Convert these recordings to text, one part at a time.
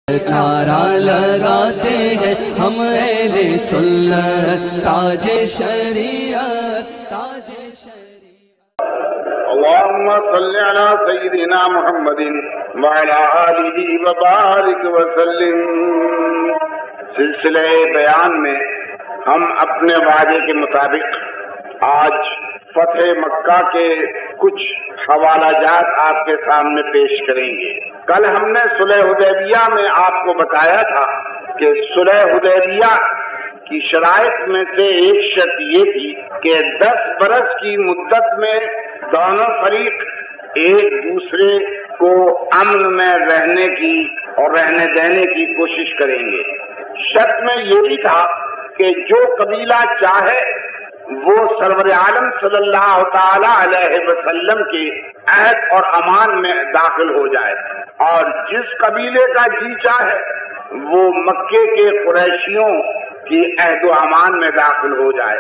نعرہ لگاتے ہیں ہم اہل سنت، تاج شریعت تاج شریعت۔ اللهم صل على سيدنا محمد وعلى آله وبارك وسلم۔ سلسلہ بیان میں ہم اپنے وعدے کے مطابق آج فتح مکہ کے کچھ حوالہ جات آپ کے سامنے پیش کریں گے۔ کل ہم نے صلح حدیبیہ میں آپ کو بتایا تھا کہ صلح حدیبیہ کی شرائط میں سے ایک شرط یہ تھی کہ 10 برس کی مدت میں دونوں فریق ایک دوسرے کو امن میں رہنے کی اور رہنے دینے کی کوشش کریں گے۔ شرط میں یہ بھی تھا کہ جو قبیلہ چاہے وہ سرور عالم صلی اللہ تعالی علیہ وسلم کے عہد اور امان میں داخل ہو جائے، اور جس قبیلے کا جی چاہے وہ مکے کے قریشیوں کی عہد و امان میں داخل ہو جائے۔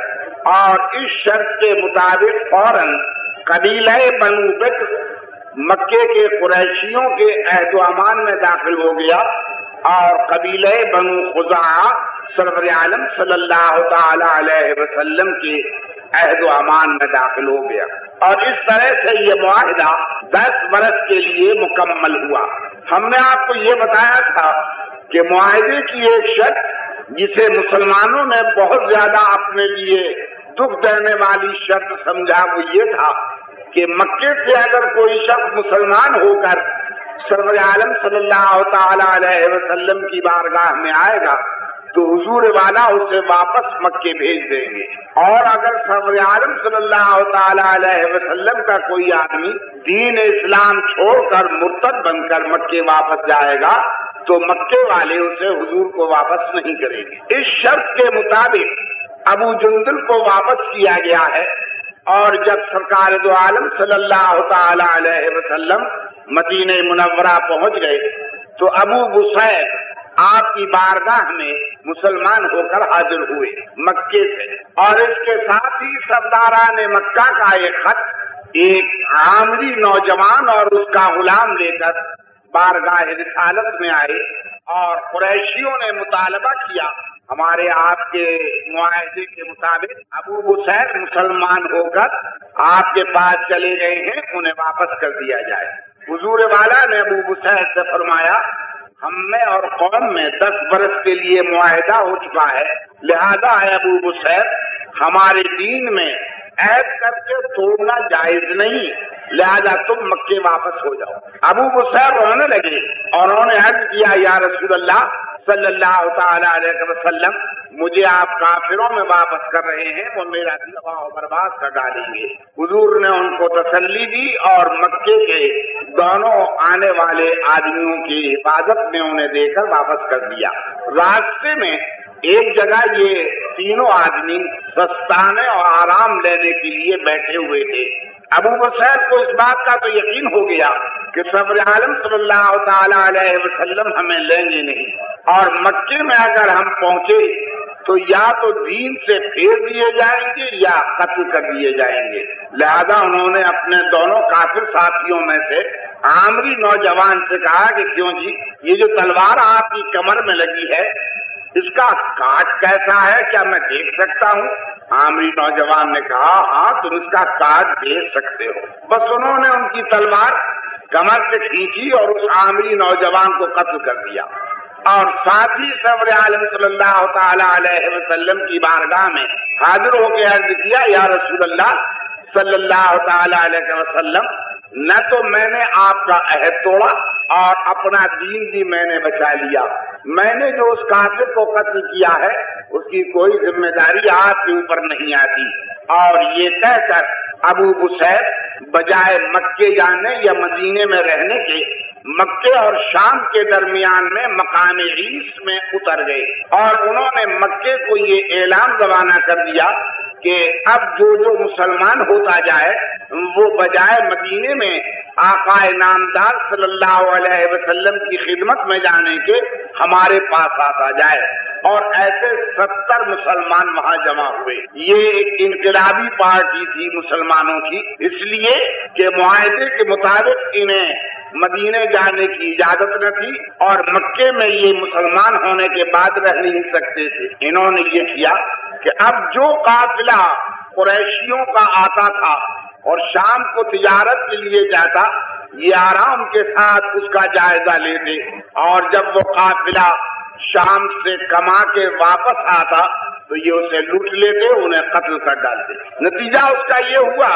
اور اس شرط کے مطابق فوراً قبیلہ بنو بکر مکے کے قریشیوں کے عہد و امان میں داخل ہو گیا، اور قبیلہ بنو خزاعہ سرور عالم صلی اللہ تعالی علیہ وسلم کے عہد و امان میں داخل ہو گیا، اور اس طرح سے یہ معاہدہ 10 برس کے لیے مکمل ہوا۔ ہم نے آپ کو یہ بتایا تھا کہ معاہدے کی ایک شرط جسے مسلمانوں نے بہت زیادہ اپنے لیے دکھ دینے والی شرط سمجھا وہ یہ تھا کہ مکے سے اگر کوئی شخص مسلمان ہو کر سرور عالم صلی اللہ تعالی علیہ وسلم کی بارگاہ میں آئے گا تو حضور والا اسے واپس مکے بھیج دیں گے، اور اگر سرور عالم صلی اللہ تعالی علیہ وسلم کا کوئی آدمی دین اسلام چھوڑ کر مرتد بن کر مکے واپس جائے گا تو مکے والے اسے حضور کو واپس نہیں کریں گے۔ اس شرط کے مطابق ابو جندل کو واپس کیا گیا ہے، اور جب سرکار دو عالم صلی اللہ تعالی علیہ وسلم مدینہ منورہ پہنچ گئے تو ابو بصیر آپ کی بارگاہ میں مسلمان ہو کر حاضر ہوئے مکے سے، اور اس کے ساتھ ہی سرداران مکہ کا ایک خط ایک عامری نوجوان اور اس کا غلام لے کر بارگاہ رسالت میں آئے، اور قریشیوں نے مطالبہ کیا ہمارے آپ کے معاہدے کے مطابق ابو بصیر مسلمان ہو کر آپ کے پاس چلے گئے ہیں، انہیں واپس کر دیا جائے۔ حضور والا نے ابو بصیر سے فرمایا ہم میں اور قوم میں 10 برس کے لیے معاہدہ ہو چکا ہے، لہذا ہے ابو بصیر ہمارے دین میں عہد کر کے توڑنا جائز نہیں، لہذا تم مکے واپس ہو جاؤ۔ ابو بصیر رونے لگے اور انہوں نے عرض کیا یا رسول اللہ صلی اللہ تعالی علیہ وسلم، مجھے آپ کافروں میں واپس کر رہے ہیں، وہ میرا دل تباہ و برباد کر ڈالیں گے۔ حضور نے ان کو تسلی دی اور مکے کے دونوں آنے والے آدمیوں کی حفاظت میں انہیں دے کر واپس کر دیا۔ راستے میں ایک جگہ یہ تینوں آدمی سستانے اور آرام لینے کے لیے بیٹھے ہوئے تھے۔ ابو بصیر کو اس بات کا تو یقین ہو گیا کہ سرور عالم صلی اللہ تعالی علیہ وسلم ہمیں لیں گے نہیں، اور مکے میں اگر ہم پہنچے تو یا تو دین سے پھیر دیے جائیں گے یا قتل کر دیے جائیں گے، لہذا انہوں نے اپنے دونوں کافر ساتھیوں میں سے عامری نوجوان سے کہا کہ کیوں جی یہ جو تلوار آپ کی کمر میں لگی ہے اس کا کاٹ کیسا ہے، کیا میں دیکھ سکتا ہوں؟ عامری نوجوان نے کہا ہاں تم اس کا کاٹ دیکھ سکتے ہو۔ بس انہوں نے ان کی تلوار کمر سے کھینچی اور اس عامری نوجوان کو قتل کر دیا، اور ساتھ ہی سرور عالم صلی اللہ تعالی علیہ وسلم کی بارگاہ میں حاضر ہو کے عرض کیا یا رسول اللہ صلی اللہ تعالی علیہ وسلم، نہ تو میں نے آپ کا عہد توڑا اور اپنا دین بھی میں نے بچا لیا، میں نے جو اس کافر کو قتل کیا ہے اس کی کوئی ذمہ داری آپ کے اوپر نہیں آتی۔ اور یہ کہہ کر ابو بصیر بجائے مکے جانے یا مدینے میں رہنے کے مکے اور شام کے درمیان میں مقام عیس میں اتر گئے، اور انہوں نے مکے کو یہ اعلان روانہ کر دیا کہ اب جو مسلمان ہوتا جائے وہ بجائے مدینے میں آقا نامدار صلی اللہ علیہ وسلم کی خدمت میں جانے کے ہمارے پاس آتا جائے، اور ایسے 70 مسلمان وہاں جمع ہوئے۔ یہ ایک انقلابی پارٹی تھی مسلمانوں کی، اس لیے کہ معاہدے کے مطابق انہیں مدینے جانے کی اجازت نہ تھی اور مکے میں یہ مسلمان ہونے کے بعد رہ نہیں سکتے تھے۔ انہوں نے یہ کیا کہ اب جو قافلہ قریشیوں کا آتا تھا اور شام کو تجارت کے لیے جاتا، یہ آرام کے ساتھ اس کا جائزہ لیتے، اور جب وہ قافلہ شام سے کما کے واپس آتا تو یہ اسے لوٹ لیتے، انہیں قتل کر ڈالتے۔ نتیجہ اس کا یہ ہوا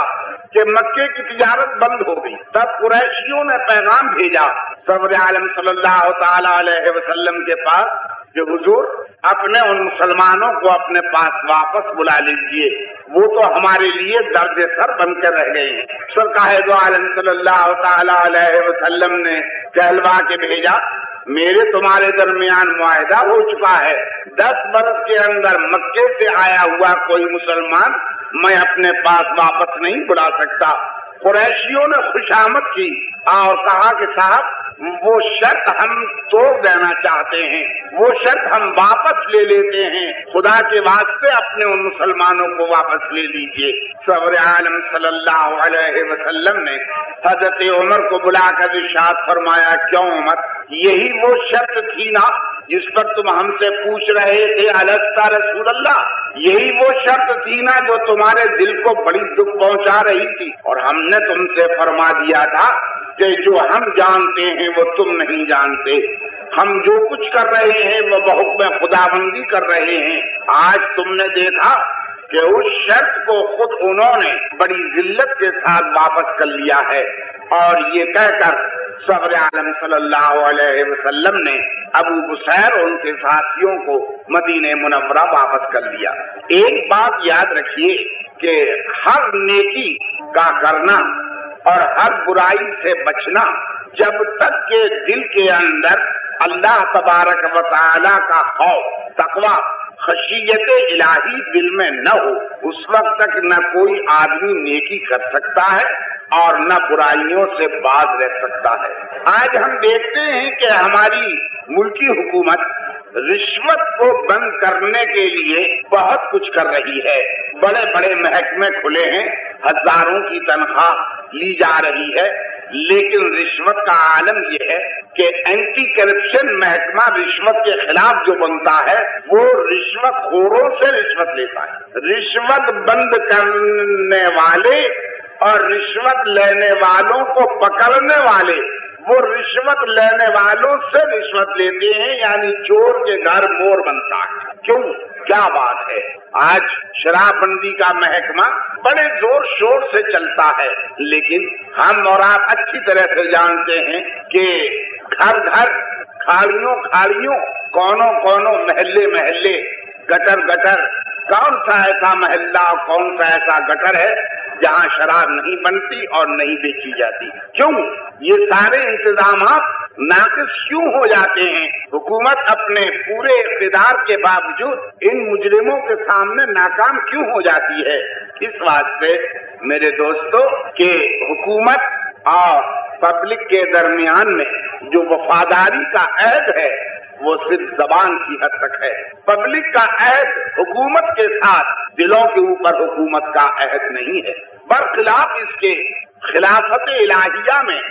کہ مکے کی تجارت بند ہو گئی۔ تب قریشیوں نے پیغام بھیجا سرور عالم صلی اللہ تعالی علیہ وسلم کے پاس کہ حضور اپنے ان مسلمانوں کو اپنے پاس واپس بلا لیجیے، وہ تو ہمارے لیے درد سر بن کر رہ گئے ہیں۔ سرکار دو عالم صلی اللہ تعالی علیہ وسلم نے کہلوا کے بھیجا، میرے تمہارے درمیان معاہدہ ہو چکا ہے، 10 برس کے اندر مکے سے آیا ہوا کوئی مسلمان میں اپنے پاس واپس نہیں بلا سکتا۔ قریشیوں نے خوشامد کی اور کہا کہ صاحب وہ شرط ہم توڑ دینا چاہتے ہیں، وہ شرط ہم واپس لے لیتے ہیں، خدا کے واسطے اپنے ان مسلمانوں کو واپس لے لیجیے۔ سرور عالم صلی اللہ علیہ وسلم نے حضرت عمر کو بلا کر ارشاد فرمایا، کیوں عمر، یہی وہ شرط تھی نا جس پر تم ہم سے پوچھ رہے تھے الستا رسول اللہ، یہی وہ شرط تھی نا جو تمہارے دل کو بڑی دکھ پہنچا رہی تھی، اور ہم نے تم سے فرما دیا تھا کہ جو ہم جانتے ہیں وہ تم نہیں جانتے، ہم جو کچھ کر رہے ہیں وہ بحکم خداوندی کر رہے ہیں۔ آج تم نے دیکھا کہ اس شرط کو خود انہوں نے بڑی ذلت کے ساتھ واپس کر لیا ہے، اور یہ کہہ کر سرور عالم صلی اللہ علیہ وسلم نے ابو بصیر اور ان کے ساتھیوں کو مدینہ منورہ واپس کر لیا۔ ایک بات یاد رکھیے کہ ہر نیکی کا کرنا اور ہر برائی سے بچنا جب تک کہ دل کے اندر اللہ تبارک و تعالی کا خوف، تقوی، خشیت الہی دل میں نہ ہو، اس وقت تک نہ کوئی آدمی نیکی کر سکتا ہے اور نہ برائیوں سے باز رہ سکتا ہے۔ آج ہم دیکھتے ہیں کہ ہماری ملکی حکومت رشوت کو بند کرنے کے لیے بہت کچھ کر رہی ہے، بڑے بڑے محکمے کھلے ہیں، ہزاروں کی تنخواہ لی جا رہی ہے، لیکن رشوت کا عالم یہ ہے کہ اینٹی کرپشن محکمہ رشوت کے خلاف جو بنتا ہے وہ رشوت خوروں سے رشوت لیتا ہے۔ رشوت بند کرنے والے اور رشوت لینے والوں کو پکڑنے والے وہ رشوت لینے والوں سے رشوت لیتے ہیں، یعنی چور کے گھر مور بنتا ہے۔ کیوں؟ کیا بات ہے؟ آج شراب بندی کا محکمہ بڑے زور شور سے چلتا ہے، لیکن ہم اور آپ اچھی طرح سے جانتے ہیں کہ گھر گھر، کھاڑیوں کھاڑیوں، کونوں کونوں، محلے محلے، گٹر گٹر، کون سا ایسا محلہ، کون سا ایسا گٹر ہے جہاں شراب نہیں بنتی اور نہیں بیچی جاتی؟ کیوں؟ یہ سارے انتظامات ناقص کیوں ہو جاتے ہیں؟ حکومت اپنے پورے اقتدار کے باوجود ان مجرموں کے سامنے ناکام کیوں ہو جاتی ہے؟ اس واسطے میرے دوستو کہ حکومت اور پبلک کے درمیان میں جو وفاداری کا عہد ہے وہ صرف زبان کی حد تک ہے۔ پبلک کا عہد حکومت کے ساتھ دلوں کے اوپر حکومت کا عہد نہیں ہے۔ برخلاف اس کے خلافت الہیہ میں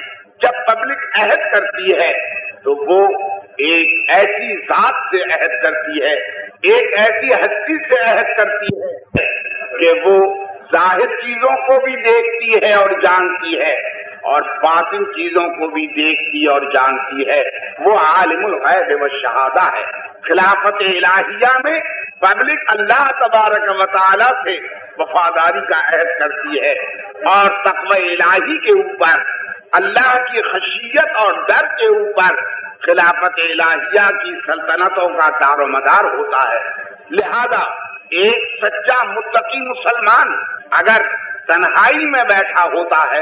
جب پبلک عہد کرتی ہے تو وہ ایک ایسی ذات سے عہد کرتی ہے، ایک ایسی ہستی سے عہد کرتی ہے کہ وہ ظاہر چیزوں کو بھی دیکھتی ہے اور جانتی ہے اور باطن چیزوں کو بھی دیکھتی اور جانتی ہے، وہ عالم الغیب والشہادہ ہے۔ خلافت الہیہ میں پبلک اللہ تبارک و تعالی سے وفاداری کا عہد کرتی ہے اور تقوی الہی کے اوپر، اللہ کی خشیت اور ڈر کے اوپر خلافت الہیہ کی سلطنتوں کا دار و مدار ہوتا ہے۔ لہذا ایک سچا متقی مسلمان اگر تنہائی میں بیٹھا ہوتا ہے،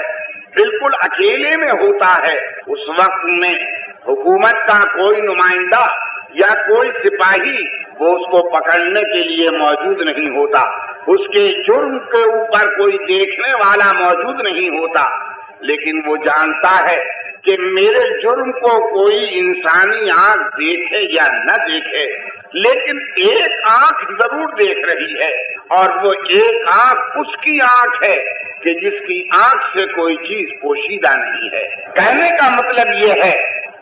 بالکل اکیلے میں ہوتا ہے، اس وقت میں حکومت کا کوئی نمائندہ یا کوئی سپاہی وہ اس کو پکڑنے کے لیے موجود نہیں ہوتا، اس کے جرم کے اوپر کوئی دیکھنے والا موجود نہیں ہوتا، لیکن وہ جانتا ہے کہ میرے جرم کو کوئی انسانی آنکھ دیکھے یا نہ دیکھے، لیکن ایک آنکھ ضرور دیکھ رہی ہے، اور وہ ایک آنکھ اس کی آنکھ ہے کہ جس کی آنکھ سے کوئی چیز پوشیدہ نہیں ہے۔ کہنے کا مطلب یہ ہے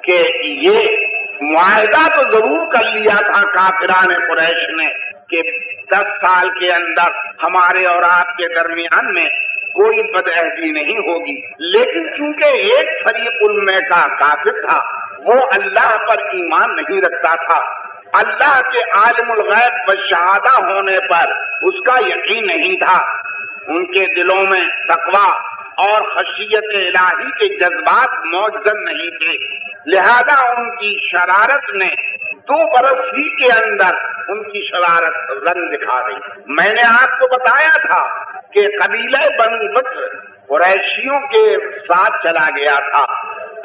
کہ یہ معاہدہ تو ضرور کر لیا تھا کافران قریش نے کہ 10 سال کے اندر ہمارے اور آپ کے درمیان میں کوئی بدعہدی نہیں ہوگی، لیکن چونکہ ایک فریق ان میں کا کافر تھا، وہ اللہ پر ایمان نہیں رکھتا تھا، اللہ کے عالم الغیب و شہادہ ہونے پر اس کا یقین نہیں تھا، ان کے دلوں میں تقویٰ اور خشیت الہی کے جذبات موجزن نہیں تھے، لہذا ان کی شرارت نے 2 برس ہی کے اندر ان کی شرارت رنگ دکھا دی۔ میں نے آپ کو بتایا تھا کہ قبیلہ بنو بکر قریشیوں کے ساتھ چلا گیا تھا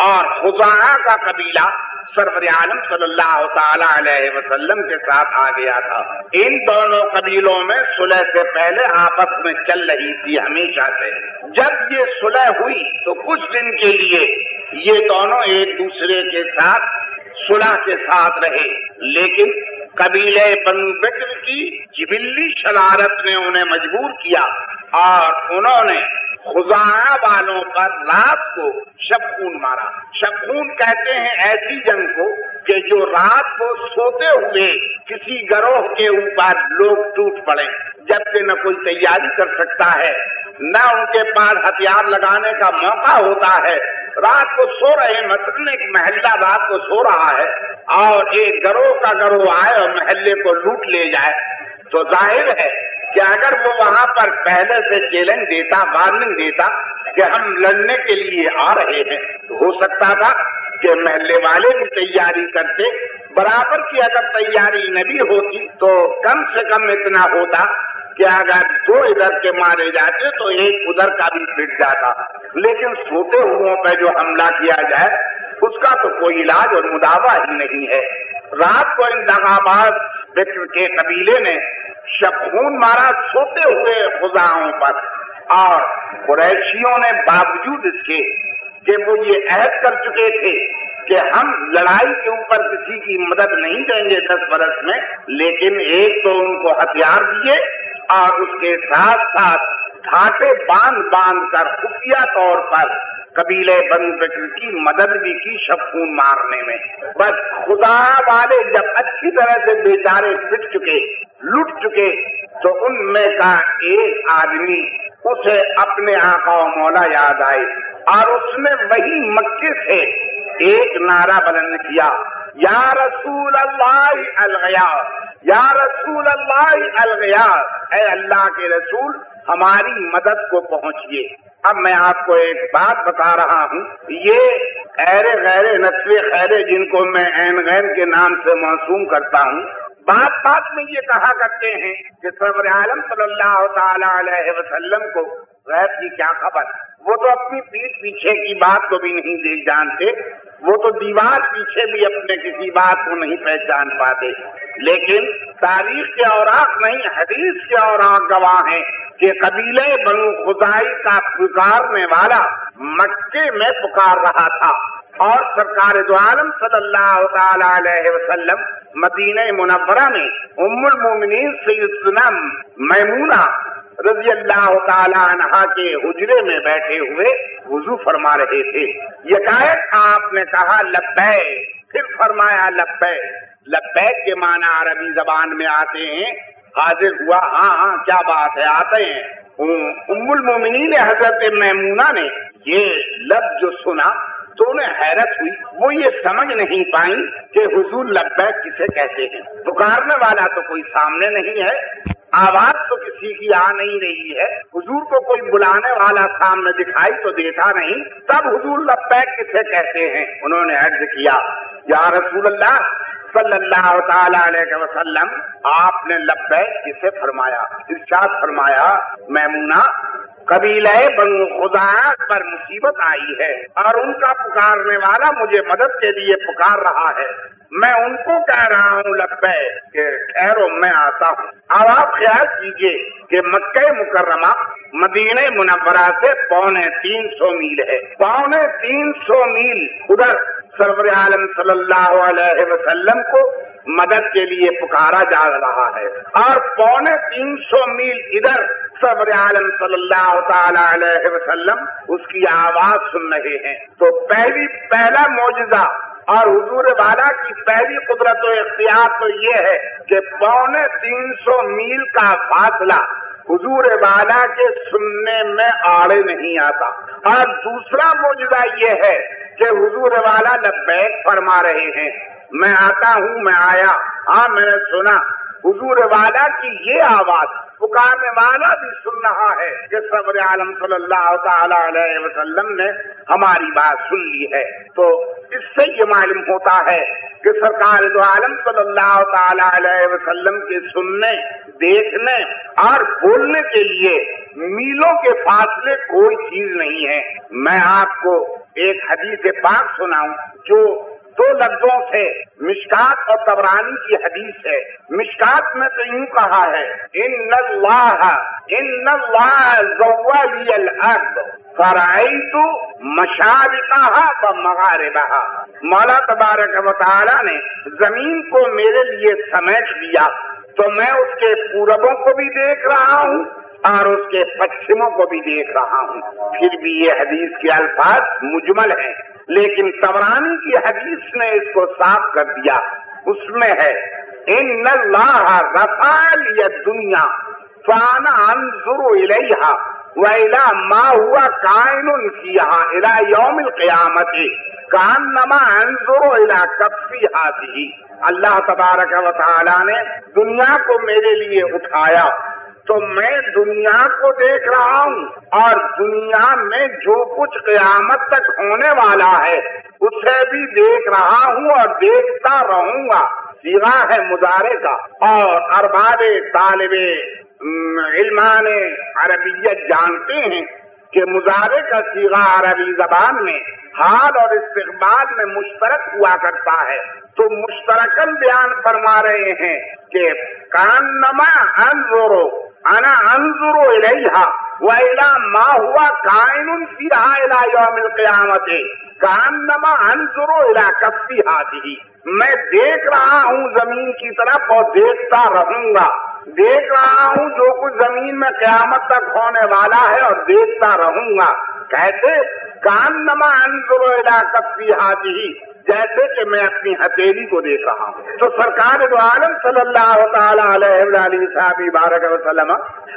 اور خزاعہ کا قبیلہ سرور عالم صلی اللہ تعالی علیہ وسلم کے ساتھ آ گیا تھا۔ ان دونوں قبیلوں میں صلح سے پہلے آپس میں چل رہی تھی ہمیشہ سے۔ جب یہ صلح ہوئی تو کچھ دن کے لیے یہ دونوں ایک دوسرے کے ساتھ صلح کے ساتھ رہے، لیکن قبیلہ بنو بکر کی جبلی شرارت نے انہیں مجبور کیا اور انہوں نے خزاعہ والوں پر رات کو شبخون مارا۔ شبخون کہتے ہیں ایسی جنگ کو کہ جو رات کو سوتے ہوئے کسی گروہ کے اوپر لوگ ٹوٹ پڑے، جبکہ نہ کوئی تیاری کر سکتا ہے، نہ ان کے پاس ہتھیار لگانے کا موقع ہوتا ہے، رات کو سو رہے، مثلاً ایک محلہ رات کو سو رہا ہے اور ایک گروہ کا گروہ آئے اور محلے کو لوٹ لے جائے، تو ظاہر ہے کہ اگر وہ وہاں پر پہلے سے چیلنج دیتا، وارننگ دیتا کہ ہم لڑنے کے لیے آ رہے ہیں، تو ہو سکتا تھا کہ محلے والے بھی تیاری کرتے، برابر کی اگر تیاری نہ بھی ہوتی تو کم سے کم اتنا ہوتا کہ اگر 2 ادھر کے مارے جاتے تو ایک ادھر کا بھی پٹ جاتا، لیکن سوتے ہوئے پہ جو حملہ کیا جائے اس کا تو کوئی علاج اور مداوا ہی نہیں ہے۔ رات کو انتخابات بکر کے قبیلے نے شبخون مارا سوتے ہوئے خزاعوں پر، اور قریشیوں نے باوجود اس کے کہ وہ یہ عہد کر چکے تھے کہ ہم لڑائی کے اوپر کسی کی مدد نہیں دیں گے 10 برس میں، لیکن ایک تو ان کو ہتھیار دیے اور اس کے ساتھ ساتھ گھاٹے باندھ کر خفیہ طور پر قبیلے بنو بکر کی مدد بھی کی شبخون مارنے میں۔ بس خدا والے جب اچھی طرح سے بیچارے پٹ چکے، لٹ چکے، تو ان میں کا ایک آدمی اسے اپنے آقا و مولا یاد آئے اور اس نے وہی مکے سے ایک نعرہ بلند کیا، یا رسول اللہ الغیاث، یا رسول اللہ الغیاث، اے اللہ کے رسول ہماری مدد کو پہنچیے۔ اب میں آپ کو ایک بات بتا رہا ہوں، یہ ایرے غیرے نسوے خیرے جن کو میں عین غین کے نام سے موسوم کرتا ہوں، بات میں یہ کہا کرتے ہیں کہ سرور عالم صلی اللہ تعالی علیہ وسلم کو غیب کی کیا خبر، وہ تو اپنی پیٹھ پیچھے کی بات کو بھی نہیں دیکھ جانتے، وہ تو دیوار پیچھے بھی اپنے کسی بات کو نہیں پہچان پاتے، لیکن تاریخ کے اوراق نہیں، حدیث کے اوراق گواہ ہیں کہ قبیلے بنو خزائی کا پکارنے والا مکے میں پکار رہا تھا، اور سرکار دو عالم صلی اللہ تعالی علیہ وسلم مدینہ منورہ میں ام المومنین سیدنا میمونہ رضی اللہ تعالی عنہا کے حجرے میں بیٹھے ہوئے وضو فرما رہے تھے۔ یکایک آپ نے کہا لبیک، پھر فرمایا لبیک۔ لبیک کے معنی عربی زبان میں آتے ہیں حاضر ہوا، ہاں کیا بات ہے، آتے ہیں۔ ام المومنین حضرت میمونہ نے یہ لفظ جو سنا تو انہیں حیرت ہوئی، وہ یہ سمجھ نہیں پائیں کہ حضور لبیک کسے کہتے ہیں، پکارنے والا تو کوئی سامنے نہیں ہے، آواز تو کسی کی آ نہیں رہی ہے، حضور کو کوئی بلانے والا سامنے دکھائی تو دیتا نہیں، تب حضور لبیک کسے کہتے ہیں؟ انہوں نے عرض کیا یا رسول اللہ صلی اللہ تعالی علیہ وسلم، آپ نے لبیک کسے فرمایا؟ ارشاد فرمایا میمونہ قبیلہ بنو خزاعہ پر مصیبت آئی ہے اور ان کا پکارنے والا مجھے مدد کے لیے پکار رہا ہے، میں ان کو کہہ رہا ہوں لبیک کہ ٹھہرو میں آتا ہوں۔ اب آپ خیال کیجئے کہ مکہ مکرمہ مدینہ منورہ سے 350 میل ہے، 350 میل ادھر سرور عالم صلی اللہ علیہ وسلم کو مدد کے لیے پکارا جا رہا ہے، اور 350 میل ادھر سرور عالم صلی اللہ تعالی علیہ وسلم اس کی آواز سن رہے ہیں۔ تو پہلا معجزہ اور حضور والا کی پہلی قدرت و اختیار تو یہ ہے کہ 350 میل کا فاصلہ حضور والا کے سننے میں آڑے نہیں آتا۔ اور دوسرا معجزہ یہ ہے کہ حضور والا لبیک فرما رہے ہیں، میں آتا ہوں، میں آیا، ہاں میں نے سنا۔ حضور والا کی یہ آواز پکارنے والا بھی سن رہا ہے کہ سرور عالم صلی اللہ تعالی علیہ وسلم نے ہماری بات سن لی ہے۔ تو اس سے یہ معلوم ہوتا ہے کہ سرکار دو عالم صلی اللہ تعالی علیہ وسلم کے سننے، دیکھنے اور بولنے کے لیے میلوں کے فاصلے کوئی چیز نہیں ہے۔ میں آپ کو ایک حدیث پاک سناؤں جو 2 لفظوں سے مشکات اور طبرانی کی حدیث ہے۔ مشکات میں تو یوں کہا ہے، ان اللہ زوّا لی الارض فرأیت مشارقها ومغاربها۔ مولا تبارک و تعالی نے زمین کو میرے لیے سمیٹ دیا تو میں اس کے پوربوں کو بھی دیکھ رہا ہوں اور اس کے پچھموں کو بھی دیکھ رہا ہوں۔ پھر بھی یہ حدیث کے الفاظ مجمل ہیں، لیکن طبرانی کی حدیث نے اس کو صاف کر دیا۔ اس میں ہے، ان اللہ رفع لی الدنیا فانا انظر الیہا وَإِلَى مَا هُوَ كَائِنٌ فِيهَا إِلَى يَوْمِ الْقِيَامَةِ كَأَنَّمَا أَنظُرُ إِلَى كَفِّ هَٰذِهِ۔ اللہ تبارک و تعالی نے دنیا کو میرے لیے اٹھایا تو میں دنیا کو دیکھ رہا ہوں، اور دنیا میں جو کچھ قیامت تک ہونے والا ہے اسے بھی دیکھ رہا ہوں اور دیکھتا رہوں گا۔ صیغہ ہے مضارع کا، اور ارباب طالب علمان عربیت جانتے ہیں کہ مضارع کا صیغہ عربی زبان میں حال اور استقبال میں مشترک ہوا کرتا ہے۔ تو مشترکاً بیان فرما رہے ہیں کہ کانما انظرو انا انظر الیہا وَإِلَى مَا هُوَ كَائِنٌ فِيهَا إِلَى يَوْمِ الْقِيَامَةِ كَأَنَّمَا أَنظُرُ إِلَى كَفِّ هَٰذِهِ۔ میں دیکھ رہا ہوں زمین کی طرف اور دیکھتا رہوں گا، دیکھ رہا ہوں جو کچھ زمین میں قیامت تک ہونے والا ہے اور دیکھتا رہوں گا۔ کہتے کانما انظر الی کفی هذه، جیسے کہ میں اپنی ہتھیلی کو دیکھ رہا ہوں۔ تو سرکار دو عالم صلی اللہ تعالی علیہ وآلہ بارک وسلم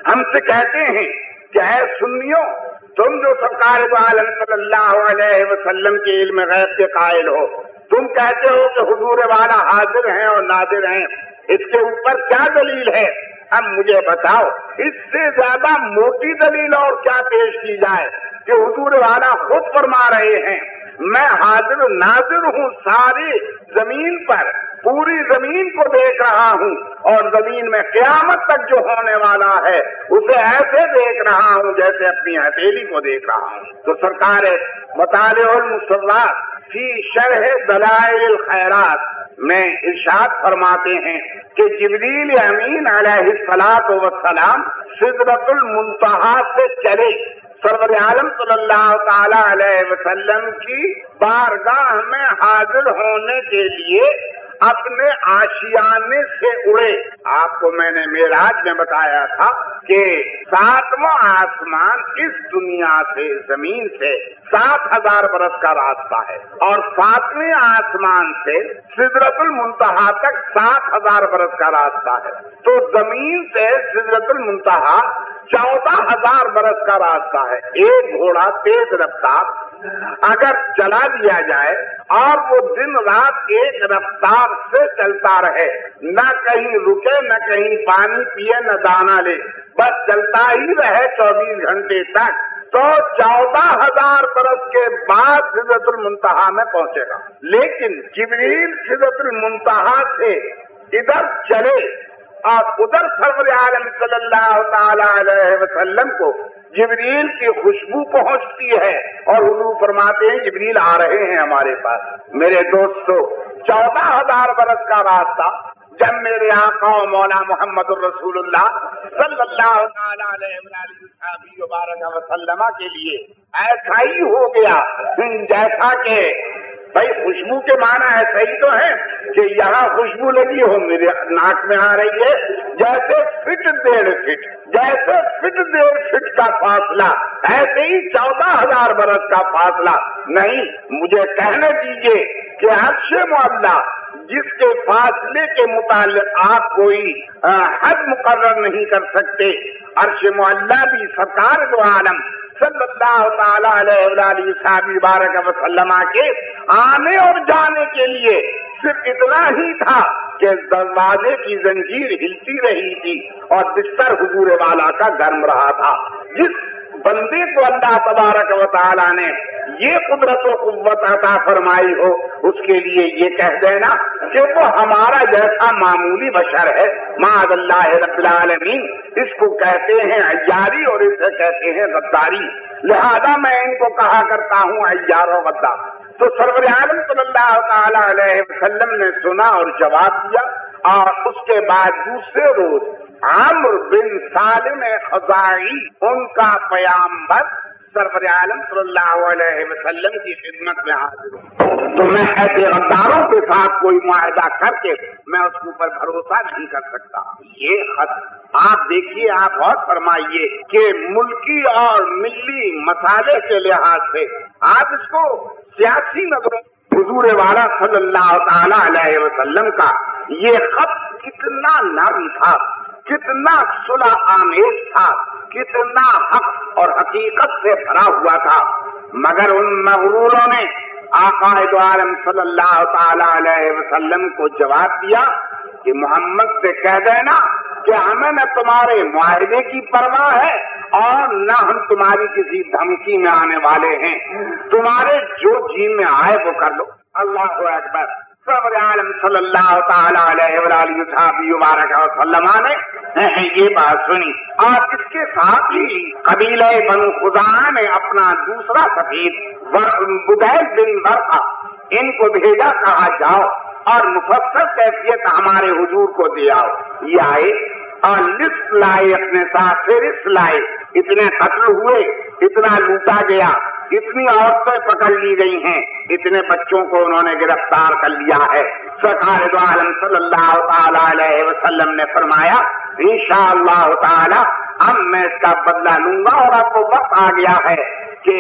ہم سے کہتے ہیں کہ اے سنیوں، تم جو سرکار دو عالم صلی اللہ علیہ وسلم کے علم غیب کے قائل ہو، تم کہتے ہو کہ حضور والا حاضر ہیں اور ناظر ہیں، اس کے اوپر کیا دلیل ہے؟ اب مجھے بتاؤ، اس سے زیادہ موٹی دلیل اور کیا پیش کی جائے کہ حضور والا خود فرما رہے ہیں میں حاضر ناظر ہوں، ساری زمین پر پوری زمین کو دیکھ رہا ہوں، اور زمین میں قیامت تک جو ہونے والا ہے اسے ایسے دیکھ رہا ہوں جیسے اپنی ہتھیلی کو دیکھ رہا ہوں۔ تو سرکار مطالع المسرات فی شرح دلائل الخیرات میں ارشاد فرماتے ہیں کہ جبریل امین علیہ الصلاۃ والسلام سدرۃ المنتہا سے چلے سرور عالم صلی اللہ تعالی علیہ وسلم کی بارگاہ میں حاضر ہونے کے لیے اپنے آشیانے سے اڑے۔ آپ کو میں نے معراج میں بتایا تھا کہ 7واں آسمان اس دنیا سے، زمین سے 7,000 برس کا راستہ ہے، اور 7ویں آسمان سے سدرۃ المنتہا تک 7,000 برس کا راستہ ہے۔ تو زمین سے سدرۃ المنتہا 14,000 برس کا راستہ ہے۔ ایک گھوڑا تیز رفتار اگر چلا دیا جائے اور وہ دن رات ایک رفتار سے چلتا رہے، نہ کہیں رکے، نہ کہیں پانی پیے، نہ دانا لے، بس چلتا ہی رہے 24 گھنٹے تک، تو 14,000 برس کے بعد سدرۃ المنتہا میں پہنچے گا۔ لیکن جبریل سدرۃ المنتہا سے ادھر چلے اور ادھر سرور عالم صلی اللہ تعالی علیہ وسلم کو جبریل کی خوشبو پہنچتی ہے، اور حضور فرماتے ہیں جبریل آ رہے ہیں ہمارے پاس۔ میرے دوستو، 14,000 برس کا راستہ جب میرے آقا و مولا محمد الرسول اللہ صلی اللہ تعالی علیہ وسلم کے لیے ایسا ہی ہو گیا جیسا کہ بھائی خوشبو کے معنی ایسا ہی تو ہے کہ یہاں خوشبو لگی ہو میرے ناک میں آ رہی ہے، جیسے فٹ 1.5 فٹ، جیسے فٹ 1.5 فٹ کا فاصلہ، ایسے ہی 14,000 برس کا فاصلہ نہیں۔ مجھے کہنے دیجئے کہ عرش معلیٰ جس کے فاصلے کے متعلق آپ کوئی حد مقرر نہیں کر سکتے، عرش معلیٰ بھی سرکار دو عالم صلی اللہ تعالی علیہ وآلہ بارک وسلم کے آنے اور جانے کے لیے صرف اتنا ہی تھا کہ دروازے کی زنجیر ہلتی رہی تھی اور بستر حضور والا کا گرم رہا تھا۔ جس بندے کو اللہ تبارک و تعالی نے یہ قدرت و قوت عطا فرمائی ہو، اس کے لیے یہ کہہ دینا کہ وہ ہمارا جیسا معمولی بشر ہے، معاذ اللہ رب العالمین، اس کو کہتے ہیں عیاری اور اسے کہتے ہیں غداری۔ لہذا میں ان کو کہا کرتا ہوں عیار و غدار۔ تو سرور عالم صلی اللہ تعالی علیہ وسلم نے سنا اور جواب دیا، اور اس کے بعد دوسرے روز عمرو بن سالم خزاعی ان کا پیامبر سرور عالم صلی اللہ علیہ وسلم کی خدمت میں حاضر ہوں، تو میں ایسے غداروں کے ساتھ کوئی معاہدہ کر کے میں اس کے اوپر بھروسہ نہیں کر سکتا۔ یہ خط آپ دیکھیے، آپ غور فرمائیے کہ ملکی اور ملی مسالے کے لحاظ سے آپ اس کو سیاسی نظروں، حضور والا صلی اللہ تعالی علیہ وسلم کا یہ خط کتنا نرم تھا، کتنا صلح آمیز تھا، کتنا حق اور حقیقت سے بھرا ہوا تھا، مگر ان مغروروں نے آقا دو عالم صلی اللہ تعالی علیہ وسلم کو جواب دیا کہ محمد سے کہہ دینا کہ ہمیں نہ تمہارے معاہدے کی پرواہ ہے اور نہ ہم تمہاری کسی دھمکی میں آنے والے ہیں، تمہارے جو جی میں آئے وہ کر لو۔ اللہ اکبر۔ سرور عالم صلی اللہ تعالی علیہ وآلہ وسلم نے یہ بات سنی، اور اس کے ساتھ ہی قبیلہ بنو خزاعہ نے اپنا دوسرا سفیر بدیل بن ورقہ ان کو بھیجا، کہا جاؤ اور مفصل کیفیت ہمارے حضور کو دے آؤ۔ یہ آئے اور لسٹ لائے اپنے ساتھ، فہرست لائے، اتنے قتل ہوئے، اتنا لوٹا گیا، اتنی عورتیں پکڑ لی گئی ہیں، اتنے بچوں کو انہوں نے گرفتار کر لیا ہے۔ سرکار دو عالم صلی اللہ تعالی علیہ وسلم نے فرمایا انشاءاللہ تعالی اب میں اس کا بدلہ لوں گا، اور اب وہ وقت آ گیا ہے کہ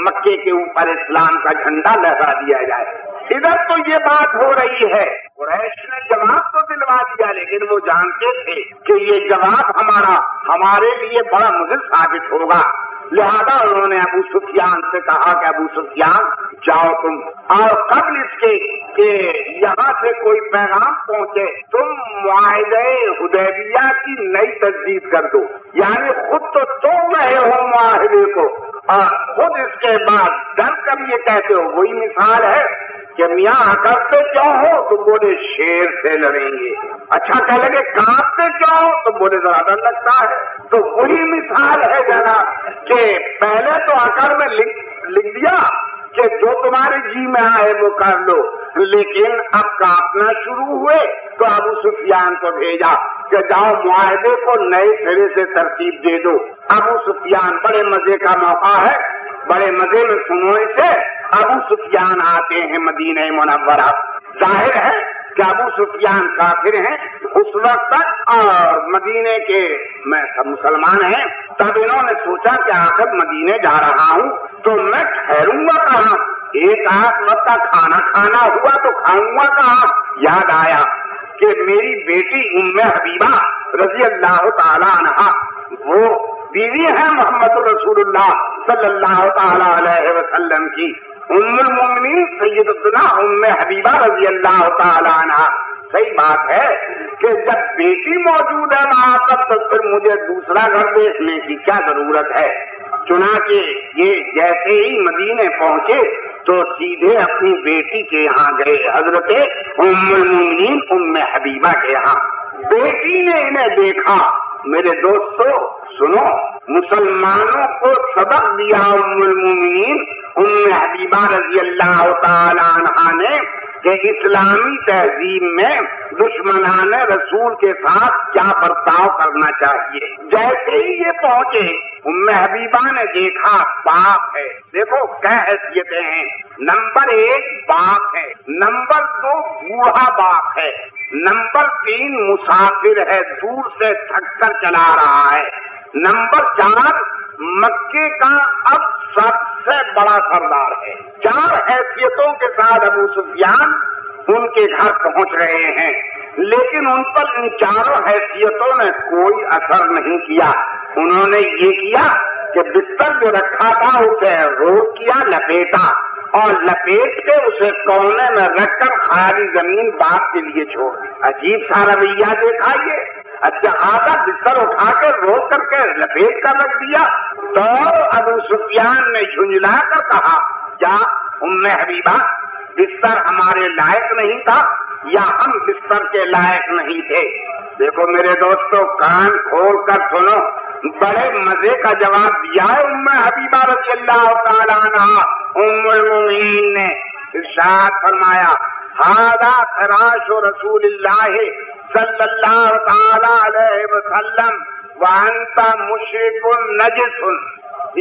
مکے کے اوپر اسلام کا جھنڈا لہرا دیا جائے۔ ادھر تو یہ بات ہو رہی ہے، قریش نے جواب تو دلوا دیا، لیکن وہ جانتے تھے کہ یہ جواب ہمارے لیے بڑا مضر ثابت ہوگا، لہذا انہوں نے ابو سفیان سے کہا کہ ابو سفیان جاؤ تم، اور قبل اس کے کہ یہاں سے کوئی پیغام پہنچے تم معاہدہ حدیبیہ کی نئی تجدید کر دو، یعنی خود تو توڑ رہے ہو معاہدے کو اور خود اس کے بعد ڈر کر یہ کہتے ہو۔ وہی مثال ہے کہ میاں کرتے کیوں ہو تو بولے شیر سے لڑیں گے، اچھا کہہ لگے کانپتے کیوں ہو تو بولے ذرا ڈر لگتا ہے۔ تو وہی مثال ہے جناب کہ پہلے تو اکر میں لکھ دیا کہ جو تمہارے جی میں آئے وہ کر لو، لیکن اب کانپنا شروع ہوئے تو ابو سفیان کو بھیجا کہ جاؤ معاہدے کو نئے سرے سے ترتیب دے دو۔ ابو سفیان، بڑے مزے کا موقع ہے، بڑے مزے میں سنو اسے۔ ابو سفیان آتے ہیں مدینہ منورہ، ظاہر ہے کہ ابو سفیان کافر ہیں اس وقت تک، اور مدینے کے میں سب مسلمان ہیں۔ تب انہوں نے سوچا کہ آخر مدینے جا رہا ہوں تو میں ٹھہروں گا کہاں، ایک آدھ وقت کا کھانا کھانا ہوا تو کھاؤں گا کہاں۔ یاد آیا کہ میری بیٹی ام حبیبہ رضی اللہ تعالی عنہا، وہ بیوی ہے محمد رسول اللہ صلی اللہ تعالی علیہ وسلم کی، ام المؤمنین سیدتنا ام حبیبہ رضی اللہ تعالی عنہا۔ صحیح بات ہے کہ جب بیٹی موجود ہے وہاں پر تو پھر مجھے دوسرا گھر دیکھنے کی کیا ضرورت ہے۔ چنانچہ یہ جیسے ہی مدینے پہنچے تو سیدھے اپنی بیٹی کے یہاں گئے، حضرت ام المؤمنین ام حبیبہ کے یہاں۔ بیٹی نے انہیں دیکھا۔ میرے دوستو سنو، مسلمانوں کو سبق دیا ام المؤمنین ام حبیبہ رضی اللہ تعالی عنہا نے کہ اسلامی تہذیب میں دشمنان رسول کے ساتھ کیا برتاؤ کرنا چاہیے۔ جیسے ہی یہ پہنچے ام حبیبہ نے دیکھا باپ ہے، دیکھو کیا حیثیتیں ہیں، نمبر 1 باپ ہے، نمبر 2 بوڑھا باپ ہے، نمبر 3 مسافر ہے، دور سے تھک کر چلا رہا ہے، نمبر 4 مکے کا اب سب سے بڑا سردار ہے۔ 4 حیثیتوں کے ساتھ ابو سفیان ان کے گھر پہنچ رہے ہیں، لیکن ان پر ان 4 حیثیتوں نے کوئی اثر نہیں کیا۔ انہوں نے یہ کیا کہ بستر جو رکھا تھا اسے روک کیا، لپیٹا، اور لپیٹ کے اسے کونے میں رکھ کر خالی زمین باپ کے لیے چھوڑ دی۔ عجیب سا رویہ دیکھا یہ۔ اچھا آدھا بستر اٹھا کے روک کر کے لپیٹ کر رکھ دیا۔ تو ابو سفیان نے جھنجلا کر کہا کیا ام حبیبہ بستر ہمارے لائق نہیں تھا یا ہم بستر کے لائق نہیں تھے؟ دیکھو میرے دوستو کان کھول کر سنو، بڑے مزے کا جواب دیا ہے ام حبیبہ رضی اللہ تعالیٰ عنہ۔ ام المؤمنین نے ارشاد فرمایا ھذا فراش رسول اللہ صلی اللہ تعالی علیہ وسلم وانت مشرک نجس،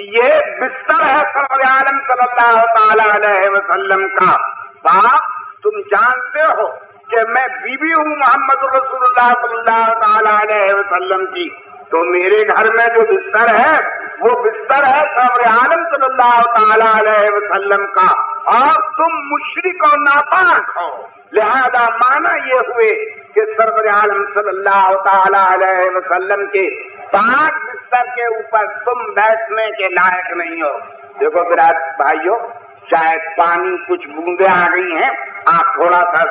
یہ بستر ہے سرور عالم صلی اللہ تعالی علیہ وسلم کا۔ باپ تم جانتے ہو کہ میں بیوی ہوں محمد رسول اللہ صلی اللہ تعالی علیہ وسلم کی، تو میرے گھر میں جو بستر ہے وہ بستر ہے سرور عالم صلی اللہ تعالی علیہ وسلم کا، اور تم مشرک اور ناپاک ہو۔ لہذا معنی یہ ہوئے کہ سرور عالم صلی اللہ تعالی علیہ وسلم کے پاک بستر کے اوپر تم بیٹھنے کے لائق نہیں ہو۔ دیکھو برادر بھائیو، شاید پانی کچھ بوندیں آ گئی ہیں، آپ تھوڑا سا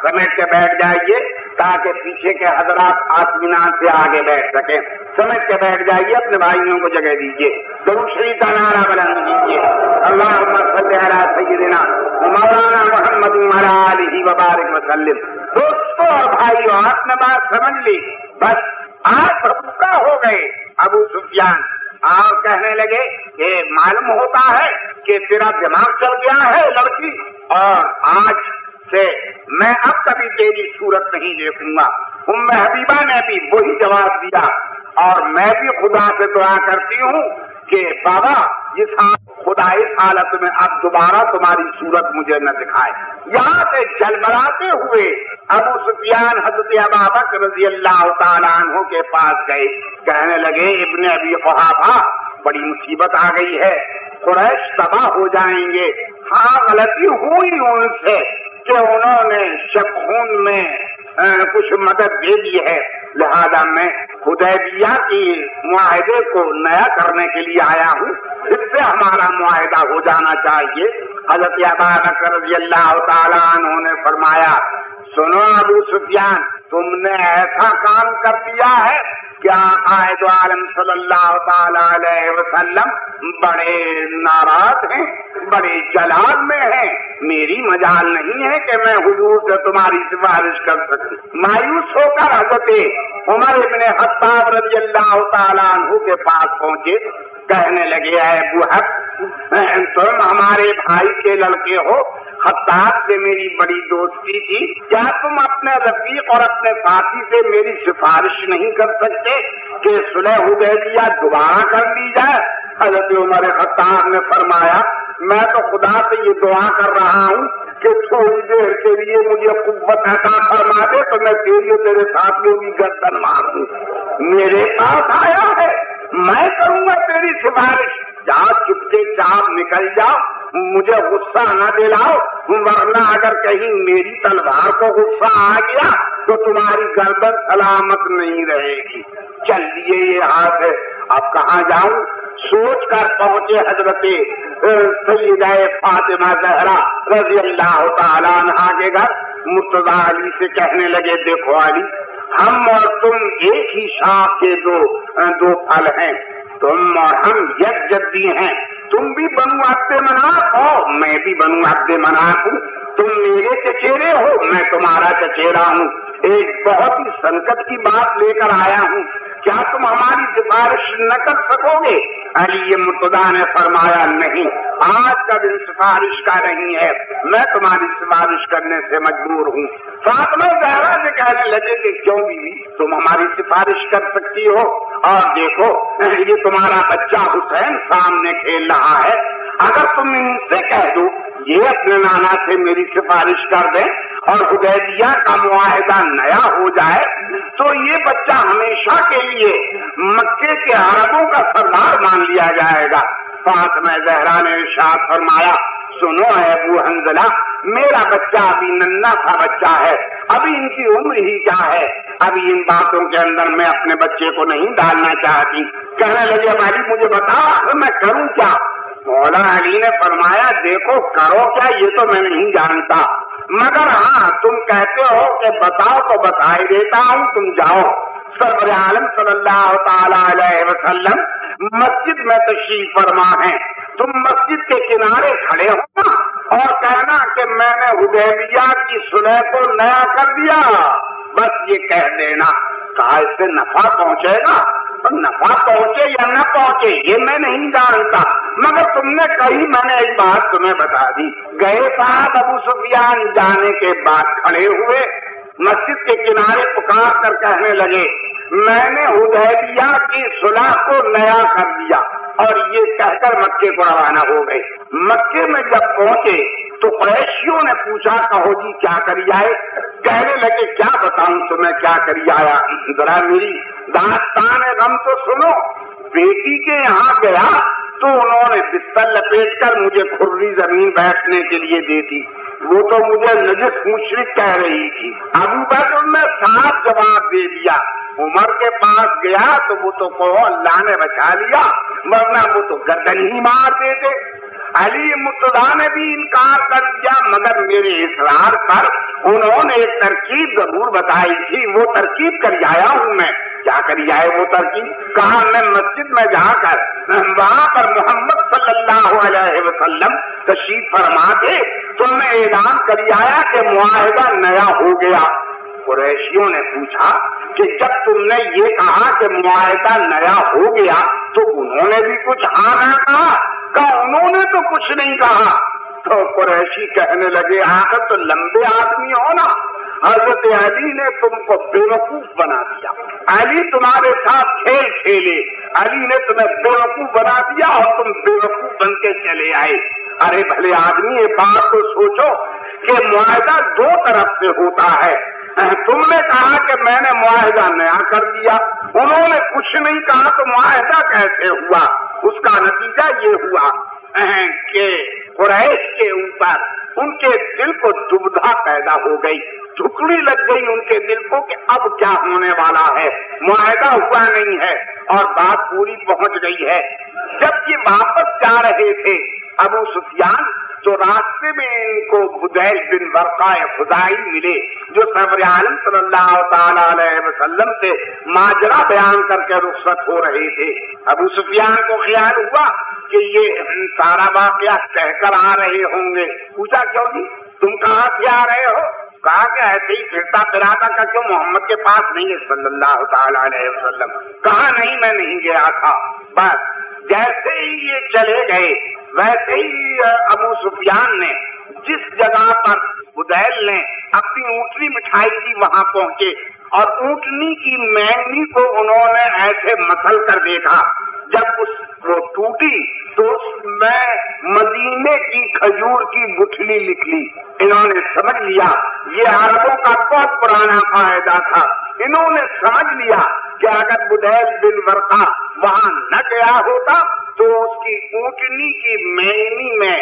سمیٹ کے بیٹھ جائیے تاکہ پیچھے کے حضرات اطمینان سے آگے بیٹھ سکیں۔ سمیٹ کے بیٹھ جائیے، اپنے بھائیوں کو جگہ دیجیے، درود شریف کا نعرہ بلند کیجیے، اللہم صلی علی سیدنا مولانا محمد وعلی آلہ وبارک وسلم۔ دوستو اور بھائیو، آپ نے بات سمجھ لی، بس آپ رکا ہو گئے ابو سفیان، اور کہنے لگے کہ معلوم ہوتا ہے کہ تیرا دماغ چل گیا ہے لڑکی، اور آج سے میں اب کبھی تیری صورت نہیں دیکھوں گا۔ ام حبیبہ نے بھی وہی جواب دیا، اور میں بھی خدا سے دعا کرتی ہوں کہ بابا خدا اس حالت میں اب دوبارہ تمہاری صورت مجھے نہ دکھائے۔ یہاں سے جلبلاتے ہوئے ابو سفیان حضرت ابوبکر رضی اللہ تعالیٰ عنہ کے پاس گئے، کہنے لگے ابن ابی قحافہ بڑی مصیبت آ گئی ہے، قریش تباہ ہو جائیں گے۔ ہاں غلطی ہوئی ان سے کہ انہوں نے شب خون میں کچھ مدد دے دی ہے، لہذا میں حدیبیہ کی معاہدے کو نیا کرنے کے لیے آیا ہوں، جس سے ہمارا معاہدہ ہو جانا چاہیے۔ حضرت ابوبکر رضی اللہ تعالیٰ عنہ نے فرمایا سنو ابو سفیان، تم نے ایسا کام کر دیا ہے کہ قائد عالم صلی اللہ تعالی علیہ وسلم بڑے ناراض ہیں، بڑے جلال میں ہیں، میری مجال نہیں ہے کہ میں حضور سے تمہاری سفارش کر سکوں۔ مایوس ہو کر حضرت عمر ابن خطاب رضی اللہ تعالیٰ عنہ کے پاس پہنچے، کہنے لگے اے ابو حفص، تم ہمارے بھائی کے لڑکے ہو، خطاب سے میری بڑی دوستی تھی، کیا تم اپنے رفیق اور اپنے ساتھی سے میری سفارش نہیں کر سکتے کہ صلح حدیبیہ دوبارہ کر لی جائے؟ حضرت عمر خطاب نے فرمایا میں تو خدا سے یہ دعا کر رہا ہوں کہ تھوڑی دیر کے لیے مجھے قوت عطا فرما دے تو میں تیرے ساتھیوں کی گردن ماروں۔ میرے پاس آیا ہے، میں کروں گا تیری سفارش، جا چپکے چاپ نکل جاؤ، مجھے غصہ نہ دلاؤ، ورنہ اگر کہیں میری تلوار کو غصہ آ گیا تو تمہاری گردن سلامت نہیں رہے گی۔ چل لیے یہ ہاتھ ہے، اب کہاں جاؤں؟ سوچ کر پہنچے حضرت سیدہ فاطمہ زہرا رضی اللہ تعالیٰ عنہا کے گھر۔ مرتضیٰ علی سے کہنے لگے دیکھو علی، ہم اور تم ایک ہی شاخ کے دو پھل ہیں، تم اور ہم یک جدی ہیں، تم بھی بنو عبد مناف ہو، میں بھی بنو عبد مناف ہوں، تم میرے چچیرے ہو، میں تمہارا چچیرا ہوں، ایک بہت ہی سنکٹ کی بات لے کر آیا ہوں، کیا تم ہماری سفارش نہ کر سکو گے؟ علی مرتضیٰ نے فرمایا نہیں، آج کا دن سفارش کا نہیں ہے، میں تمہاری سفارش کرنے سے مجبور ہوں۔ فاطمہ زہرا سے کہنے لگے کہ کیوں بیوی، تم ہماری سفارش کر سکتی ہو، اور دیکھو یہ تمہارا بچہ حسین سامنے کھیل رہا ہے، اگر تم ان سے کہہ دو یہ اپنے نانا سے میری سفارش کر دیں اور حدیبیہ کا معاہدہ نیا ہو جائے تو یہ بچہ ہمیشہ کے لیے مکے کے عربوں کا سردار مان لیا جائے گا۔ فاطمہ زہرا نے ارشاد فرمایا، سنو ہے ابو حنظلہ، میرا بچہ ابھی ننھا سا بچہ ہے، ابھی ان کی عمر ہی کیا ہے، ابھی ان باتوں کے اندر میں اپنے بچے کو نہیں ڈالنا چاہتی۔ کہنے لگے بھائی مجھے بتاؤ میں کروں کیا؟ مولا علی نے فرمایا دیکھو کرو کیا یہ تو میں نہیں جانتا، مگر ہاں تم کہتے ہو کہ بتاؤ تو بتا ہی دیتا ہوں، تم جاؤ سرور عالم صلی اللہ تعالی علیہ وسلم مسجد میں تشریف فرما ہے، تم مسجد کے کنارے کھڑے ہونا اور کہنا کہ میں نے حدیبیہ کی صلح کو نیا کر دیا، بس یہ کہہ دینا۔ کہا اس سے نفع پہنچے گا؟ نفع پہنچے یا نہ پہنچے یہ میں نہیں جانتا، مگر تم نے کہی میں نے ایک بات تمہیں بتا دی۔ گئے صاحب ابو سفیان جانے کے بعد کھڑے ہوئے مسجد کے کنارے پکار کر کہنے لگے میں نے حدیبیہ کی صلح کو نیا کر دیا، اور یہ کہہ کر مکے کو روانہ ہو گئے۔ مکے میں جب پہنچے تو قریشیوں نے پوچھا کہو جی کیا کری آئے؟ کہنے لگے کیا بتاؤں تمہیں کیا کری آیا، ذرا میری داستان غم تو سنو۔ بیٹی کے یہاں گیا تو انہوں نے بستر لپیٹ کر مجھے کھری زمین بیٹھنے کے لیے دے دی، وہ تو مجھے نجس مشرک کہہ رہی تھی۔ ابو بکر نے صاف جواب دے دیا، عمر کے پاس گیا تو وہ تو کہو اللہ نے بچا لیا، ورنہ وہ تو گردن ہی مار دیتے۔ علی مرتضیٰ نے بھی انکار کر دیا، مگر میرے اصرار پر انہوں نے ایک ترکیب ضرور بتائی تھی، وہ ترکیب کر آیا ہوں میں۔ کیا کری آئے وہ ترکیب؟ کہا میں مسجد میں جا کر وہاں پر محمد صلی اللہ علیہ وسلم تشریف فرما تھے تو میں اعلان کری آیا کہ معاہدہ نیا ہو گیا۔ قریشیوں نے پوچھا کہ جب تم نے یہ کہا کہ معاہدہ نیا ہو گیا تو انہوں نے بھی کچھ ہاں نہ کہا؟ کہا انہوں نے تو کچھ نہیں کہا۔ تو قریشی کہنے لگے آخر تو لمبے آدمی ہو نا، حضرت علی نے تم کو بیوقوف بنا دیا، علی تمہارے ساتھ کھیل کھیلے، علی نے تمہیں بیوقوف بنا دیا اور تم بیوقوف بن کے چلے آئے۔ ارے بھلے آدمی یہ بات تو سوچو کہ معاہدہ دو طرف سے ہوتا ہے، تم نے کہا کہ میں نے معاہدہ نیا کر دیا، انہوں نے کچھ نہیں کہا تو معاہدہ کیسے ہوا؟ اس کا نتیجہ یہ ہوا کہ قریش کے اوپر ان کے دل کو دبدھا پیدا ہو گئی، جھکڑی لگ گئی ان کے دل کو کہ اب کیا ہونے والا ہے، معاہدہ ہوا نہیں ہے اور بات پوری پہنچ گئی ہے۔ جب یہ واپس جا رہے تھے ابو سفیان تو راستے میں ان کو بدیل بن ورقہ خزاعی ملے جو سرور عالم صلی اللہ تعالی علیہ وسلم سے ماجرا بیان کر کے رخصت ہو رہے تھے۔ ابو سفیان کو خیال ہوا کہ یہ سارا واقعہ کہہ کر آ رہے ہوں گے۔ پوچھا کیوں جی تم کہاں سے آ رہے ہو؟ کہا کہ ایسے ہی پھرتا پھراتا کا کیوں محمد کے پاس نہیں ہے صلی اللہ تعالی علیہ وسلم؟ کہا نہیں میں نہیں گیا تھا۔ بس جیسے ہی یہ چلے گئے ویسے ہی ابو سفیان نے جس جگہ پر بدیل نے اپنی اونٹنی بٹھائی تھی وہاں پہنچے اور اونٹنی کی مینگنی کو انہوں نے ایسے مسل کر دیکھا، جب وہ ٹوٹی تو اس میں مدینے کی کھجور کی گٹھلی نکلی۔ انہوں نے سمجھ لیا یہ عربوں کا بہت پرانا قاعدہ تھا، انہوں نے سمجھ لیا کہ اگر بدیل بن ورقہ وہاں نہ گیا ہوتا تو اس کی اونٹنی کی مینگنی میں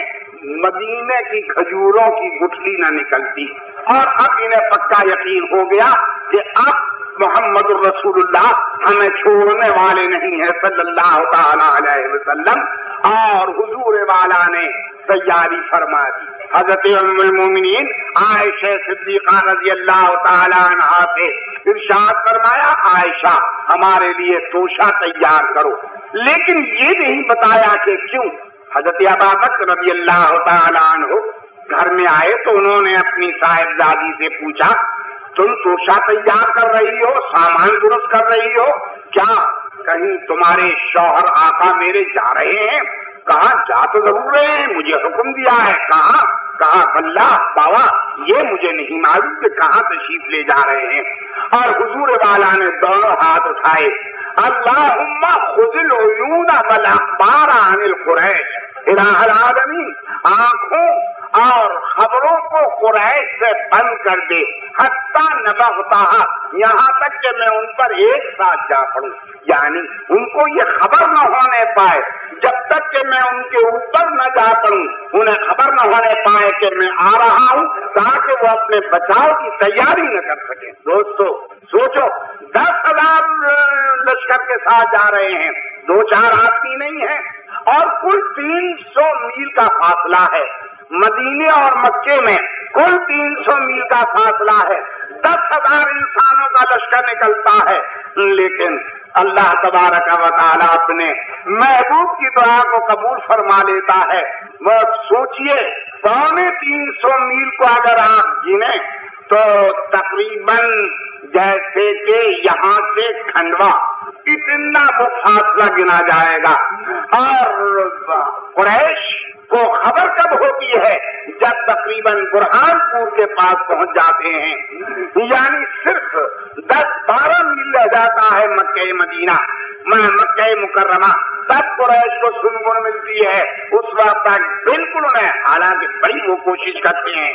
مدینے کی کھجوروں کی گٹھلی نہ نکلتی، اور اب انہیں پکا یقین ہو گیا کہ اب محمد الرسول اللہ ہمیں چھوڑنے والے نہیں ہیں صلی اللہ تعالی علیہ وسلم۔ اور حضور والا نے تیاری فرما دی۔ حضرت ام المومنین عائشہ صدیقہ رضی اللہ تعالی عنہا سے ارشاد فرمایا عائشہ ہمارے لیے توشہ تیار کرو، لیکن یہ نہیں بتایا کہ کیوں۔ حضرت ابوبکر رضی اللہ تعالی عنہ گھر میں آئے تو انہوں نے اپنی صاحبزادی سے پوچھا تم توشہ تیار کر رہی ہو، سامان درست کر رہی ہو کیا؟ کہیں تمہارے شوہر آقا میرے جا رہے ہیں؟ کہا جا تو ضرور رہے ہیں، مجھے حکم دیا ہے۔ کہا اللہ بابا یہ مجھے نہیں معلوم کہ کہاں تشریف لے جا رہے ہیں۔ اور حضور والا نے دونوں ہاتھ اٹھائے، اللہم خذ العیون والاخبار عن القریش الہ العالمین، آنکھوں اور خبروں کو قریش سے بند کر دے، حتی نبغتہا، یہاں تک کہ میں ان پر ایک ساتھ جا پڑوں، یعنی ان کو یہ خبر نہ ہونے پائے جب تک کہ میں ان کے اوپر نہ جا پڑوں، انہیں خبر نہ ہونے پائے کہ میں آ رہا ہوں، تاکہ وہ اپنے بچاؤ کی تیاری نہ کر سکیں۔ دوستو سوچو، 10,000 لشکر کے ساتھ جا رہے ہیں، 2-4 آدمی نہیں ہیں، اور کل 300 میل کا فاصلہ ہے، مدینے اور مکے میں کل 300 میل کا فاصلہ ہے، 10,000 انسانوں کا لشکر نکلتا ہے، لیکن اللہ تبارک و تعالیٰ اپنے محبوب کی دعا کو قبول فرما لیتا ہے۔ وہ سوچئے 350 میل کو اگر آپ گنیں تو تقریباً جیسے کہ یہاں سے کھنڈوا اتنا وہ فاصلہ گنا جائے گا، اور قریش کو خبر کب ہوتی ہے؟ جب تقریباً برہان پور کے پاس پہنچ جاتے ہیں، یعنی صرف 10-12 میل رہ جاتا ہے مکہ مدینہ مکہ مکرمہ، تب قریش کو سنگن ملتی ہے۔ اس وقت تک بالکل انہیں، حالانکہ بڑی وہ کوشش کرتے ہیں،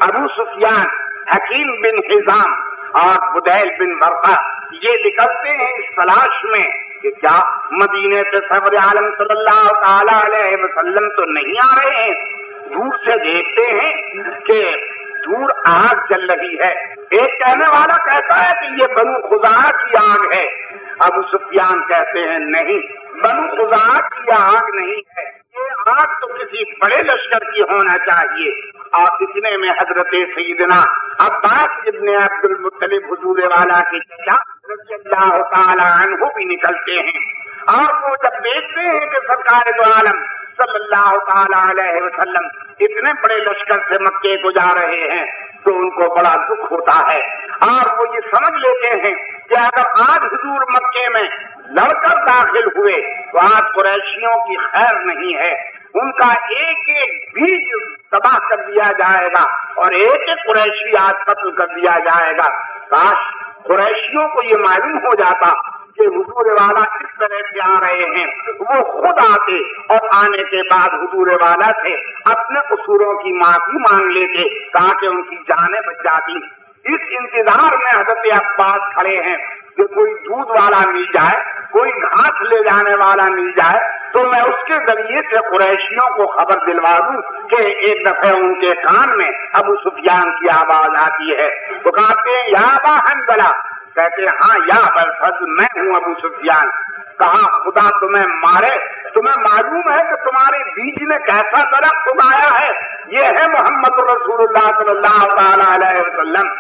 ابو سفیان، حکیم بن حزام اور بدیل بن ورقہ یہ نکلتے ہیں اس تلاش میں کہ کیا مدینے سے سرور عالم صلی اللہ تعالی علیہ وسلم تو نہیں آ رہے ہیں۔ دور سے دیکھتے ہیں کہ دور آگ جل رہی ہے، ایک کہنے والا کہتا ہے کہ یہ بنو خزاعہ کی آگ ہے، ابو سفیان کہتے ہیں نہیں، بنو خزاعہ کی آگ نہیں ہے، یہ آگ تو کسی بڑے لشکر کی ہونا چاہیے۔ اور اتنے میں حضرت سیدنا عباس ابن عبد المطلب حضور والا کے چچا رضی اللہ تعالی عنہ بھی نکلتے ہیں، اور وہ جب دیکھتے ہیں کہ سرکار دو عالم صلی اللہ تعالی علیہ وسلم اتنے بڑے لشکر سے مکے کو جا رہے ہیں تو ان کو بڑا دکھ ہوتا ہے، اور وہ یہ سمجھ لیتے ہیں کہ اگر آج حضور مکے میں لڑ کر داخل ہوئے تو آج قریشیوں کی خیر نہیں ہے، ان کا ایک ایک بیج تباہ کر دیا جائے گا اور ایک ایک قریشی آج قتل کر دیا جائے گا۔ کاش قریشیوں کو یہ معلوم ہو جاتا کہ حضور والا کس طرح سے آ رہے ہیں، وہ خود آتے اور آنے کے بعد حضور والا سے اپنے قصوروں کی معافی مانگ لیتے تاکہ ان کی جانیں بچ جاتی۔ اس انتظار میں حضرت عباس کھڑے ہیں کہ کوئی دودھ والا مل جائے، کوئی گھاس لے جانے والا مل جائے تو میں اس کے ذریعے سے قریشیوں کو خبر دلوا دوں کہ ایک دفعہ ان کے کان میں ابو سفیان کی آواز آتی ہے تو کہتے ہیں یا ابا حنظلہ، کہتے ہیں ہاں یا ابوالفضل میں ہوں ابو سفیان۔ کہا خدا تمہیں مارے، تمہیں معلوم ہے کہ تمہارے بیج نے کیسا درخت اگایا ہے؟ یہ ہے محمد رسول اللہ صلی اللہ تعالی علیہ وسلم،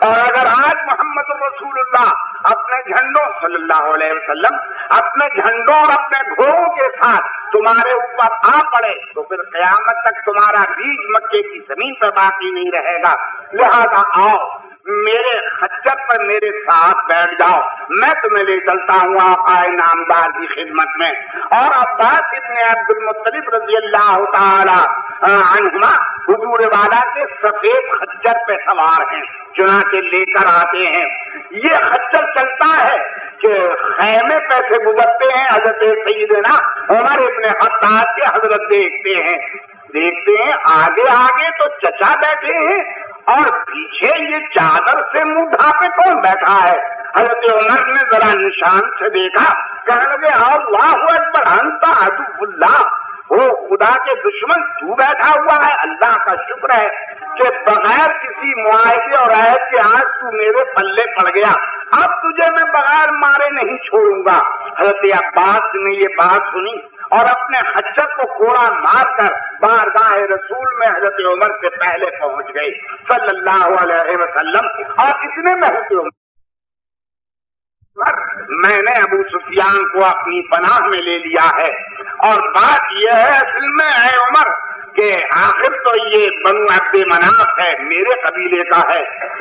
اور اگر آج محمد رسول اللہ اپنے جھنڈوں صلی اللہ علیہ وسلم اپنے جھنڈوں اور اپنے گھوڑوں کے ساتھ تمہارے اوپر آ پڑے تو پھر قیامت تک تمہارا بیج مکے کی زمین پر باقی نہیں رہے گا، لہذا آؤ میرے خچر پر میرے ساتھ بیٹھ جاؤ، میں تمہیں لے چلتا ہوں آقا نامدار کی خدمت میں۔ اور عباس ابن عبد المطلب رضی اللہ تعالی عنہما حضور والا کے سفید خچر پہ سوار ہیں، چنانچہ لے کر آتے ہیں۔ یہ خچر چلتا ہے کہ خیمے پہ سے گزرتے ہیں، حضرت سیدنا عمر ابن خطاب کے حضرت دیکھتے ہیں آگے آگے تو چچا بیٹھے ہیں اور پیچھے یہ چادر سے منہ ڈھانپے کون بیٹھا ہے؟ حضرت عمر نے ذرا نشان سے دیکھا، کہنے لگے اللہ اکبر انت عدو اللہ، وہ خدا کے دشمن تو بیٹھا ہوا ہے، اللہ کا شکر ہے کہ بغیر کسی معاہدے اور عہد کے آج تو میرے پلے پڑ گیا، اب تجھے میں بغیر مارے نہیں چھوڑوں گا۔ حضرت عباس نے یہ بات سنی اور اپنے خچر کو کوڑا مار کر بارگاہ رسول میں حضرت عمر سے پہلے پہنچ گئے صلی اللہ علیہ وسلم، اور اتنے میں حضرت عمر میں نے ابو سفیان کو اپنی پناہ میں لے لیا ہے، اور بات یہ ہے اصل میں اے عمر کہ آخر تو یہ بنو عبد مناف ہے، میرے قبیلے کا ہے،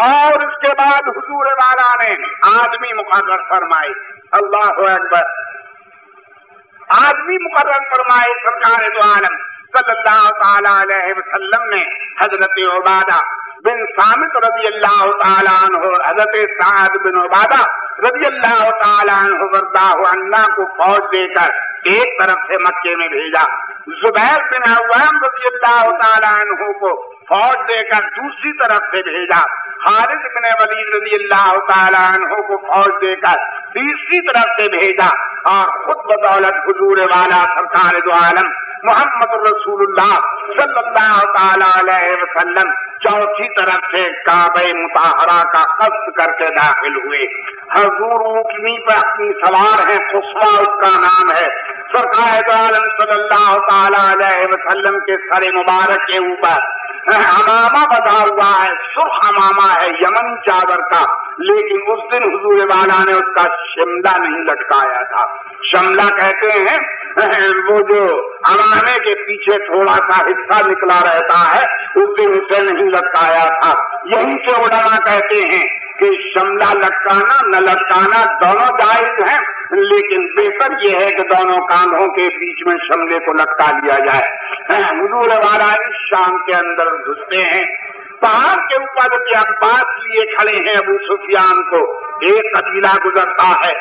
اور اس کے بعد حضور والا نے آدمی مقرر فرمائے، اللہ اکبر، آدمی مقرر فرمائے سرکار دو عالم صلی اللہ تعالی علیہ وسلم نے حضرت عبادہ بن صامت رضی اللہ تعالیٰ عنہ، حضرت سعد بن عبادہ رضی اللہ تعالیٰ عنہ وردہ عنہ کو فوج دے کر ایک طرف سے مکے میں بھیجا، زبیر بن عوام رضی اللہ تعالیٰ عنہ کو فوج دے کر دوسری طرف سے بھیجا، خالد بن ولید رضی اللہ تعالیٰ عنہ کو فوج دے کر تیسری طرف سے بھیجا، اور خود بدولت حضور والا سرکار دو عالم محمد رسول اللہ صلی اللہ تعالی علیہ وسلم چوتھی طرف سے کعبہ مطہرہ کا قصد کر کے داخل ہوئے۔ حضور اونٹنی پہ اپنی سوار ہیں، قصوہ اس کا نام ہے، سرکار دو عالم صلی اللہ تعالی علیہ وسلم کے سر مبارک کے اوپر امامہ بندھا ہوا ہے، سرخ امامہ ہے یمنی چادر کا، لیکن اس دن حضور والا نے اس کا شملہ نہیں لٹکایا تھا۔ شملہ کہتے ہیں وہ جو امامے کے پیچھے تھوڑا سا حصہ نکلا رہتا ہے، اس دن اسے نہیں لٹکایا تھا۔ یہیں سے علماء کہتے ہیں کہ شملہ لٹکانا نہ لٹکانا دونوں جائز ہیں، لیکن بہتر یہ ہے کہ دونوں کاندھوں کے بیچ میں شملے کو لٹکا لیا جائے۔ حضور والا اس شام کے اندر گھستے ہیں، پہاڑ کے اوپر کے عباس لیے کھڑے ہیں ابو سفیان کو، ایک قبیلہ گزرتا ہے،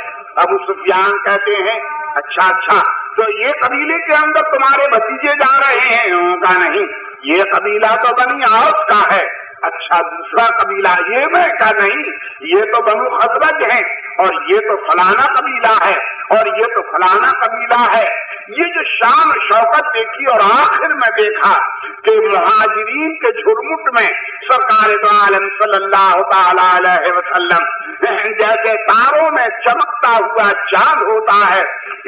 ابو سفیان کہتے ہیں اچھا تو یہ قبیلے کے اندر تمہارے بھتیجے جا رہے ہیں؟ انہوں کا نہیں، یہ قبیلہ تو بنی اوس کا ہے۔ اچھا دوسرا قبیلہ؟ یہ میں کا نہیں، یہ تو بنو خزرج ہیں، اور یہ تو فلانا قبیلہ ہے، اور یہ تو فلانا قبیلہ ہے۔ یہ جو شان شوکت دیکھی اور آخر میں دیکھا کہ مہاجرین کے جھرمٹ میں سرکار دو عالم صلی اللہ تعالی علیہ وسلم جیسے تاروں میں چمکتا ہوا چاند ہوتا ہے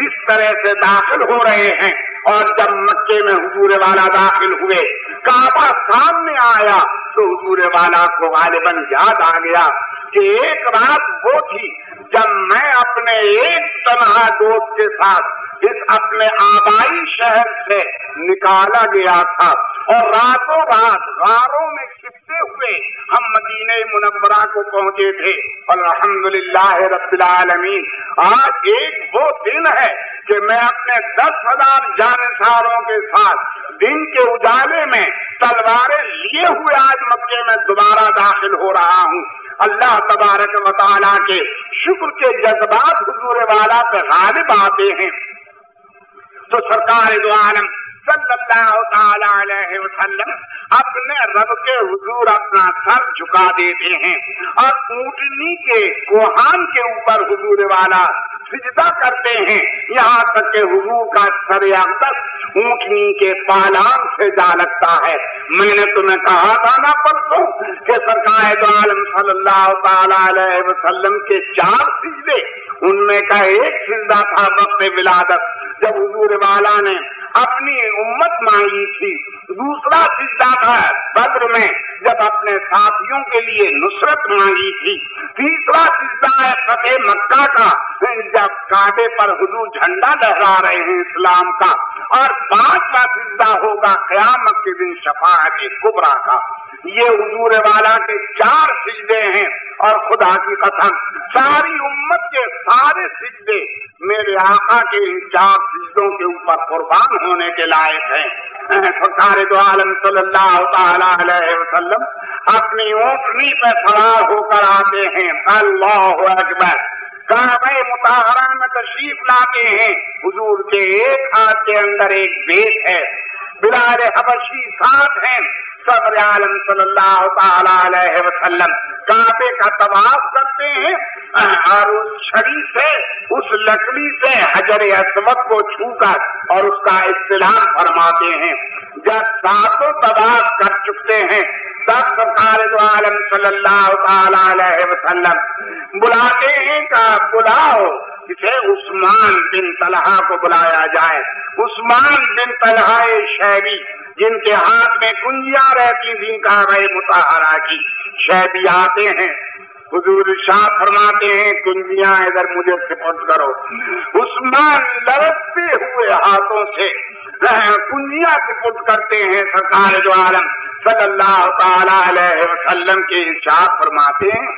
اس طرح سے داخل ہو رہے ہیں۔ اور جب مکے میں حضور والا داخل ہوئے، کعبہ سامنے آیا تو حضور والا کو غالباً یاد آ گیا کہ ایک رات وہ تھی جب میں اپنے ایک تنہا دوست کے ساتھ اس اپنے آبائی شہر سے نکالا گیا تھا، اور راتوں رات غاروں میں چھپتے ہوئے ہم مدینہ منورہ کو پہنچے تھے۔ الحمدللہ رب العالمین، آج ایک وہ دن ہے کہ میں اپنے 10,000 جانثاروں کے ساتھ دن کے اجالے میں تلواریں لیے ہوئے آج مکے میں دوبارہ داخل ہو رہا ہوں۔ اللہ تبارک و تعالیٰ کے شکر کے جذبات حضور والا پہ غالب آتے ہیں، تو سرکار دو عالم صلی اللہ تعالی علیہ وسلم اپنے رب کے حضور اپنا سر جھکا دیتے ہیں، اور اونٹنی کے کوہان کے اوپر حضور والا سجدہ کرتے ہیں، یہاں تک کہ حضور کا سر اقدس اونٹنی کے پالان سے جا لگتا ہے۔ میں نے تمہیں کہا تھا نا پرسوں کہ سرکار دو عالم صلی اللہ تعالی علیہ وسلم کے 4 سجدے، ان میں کا ایک سجدہ تھا وقت ولادت جب حضور والا نے اپنی امت مانگی تھی، دوسرا سجدہ تھا بدر میں جب اپنے ساتھیوں کے لیے نصرت مانگی تھی، تیسرا سجدہ ہے فتح مکہ کا جب کعبے پر حضور جھنڈا لہرا رہے ہیں اسلام کا، اور 5واں سجدہ ہوگا قیامت کے دن شفاعت کبریٰ کا۔ یہ حضور والا کے 4 سجدے ہیں، اور خدا کی قسم ساری امت کے سارے سجدے میرے آقا کے ان 4 سجدوں کے اوپر قربان ہونے کے لائق ہیں۔ سرکار دو عالم صلی اللہ تعالی علیہ وسلم اپنی اونٹنی پہ سوار ہو کر آتے ہیں، اللہ اکبر، کعبہ مطہرہ میں تشریف لاتے ہیں۔ حضور کے ایک ہاتھ کے اندر ایک بیت ہے، بلال حبشی ساتھ ہیں، صدر عالم صلی اللہ تعالی علیہ وسلم کعبے کا طواف کرتے ہیں، اور اس چھڑی سے اس لکڑی سے حجر اسود کو چھو کر اور اس کا استلام فرماتے ہیں۔ جب 7 طواف کر چکتے ہیں تب سرکار دو عالم صلی اللہ تعالی علیہ وسلم بلاتے ہیں کہ بلاؤ اسے عثمان بن طلحہ کو بلایا جائے۔ عثمان بن طلحہ شیبی جن کے ہاتھ میں کنجیاں رہتی تھیں کعبہ مطہرہ کی، شیبی آتے ہیں، حضور شاہ فرماتے ہیں کنجیاں ادھر مجھے سپرد کرو۔ عثمان لرزتے ہوئے ہاتھوں سے کنجیاں سپرد کرتے ہیں، سرکار دو عالم صلی اللہ تعالی علیہ وسلم کے ارشاد فرماتے ہیں،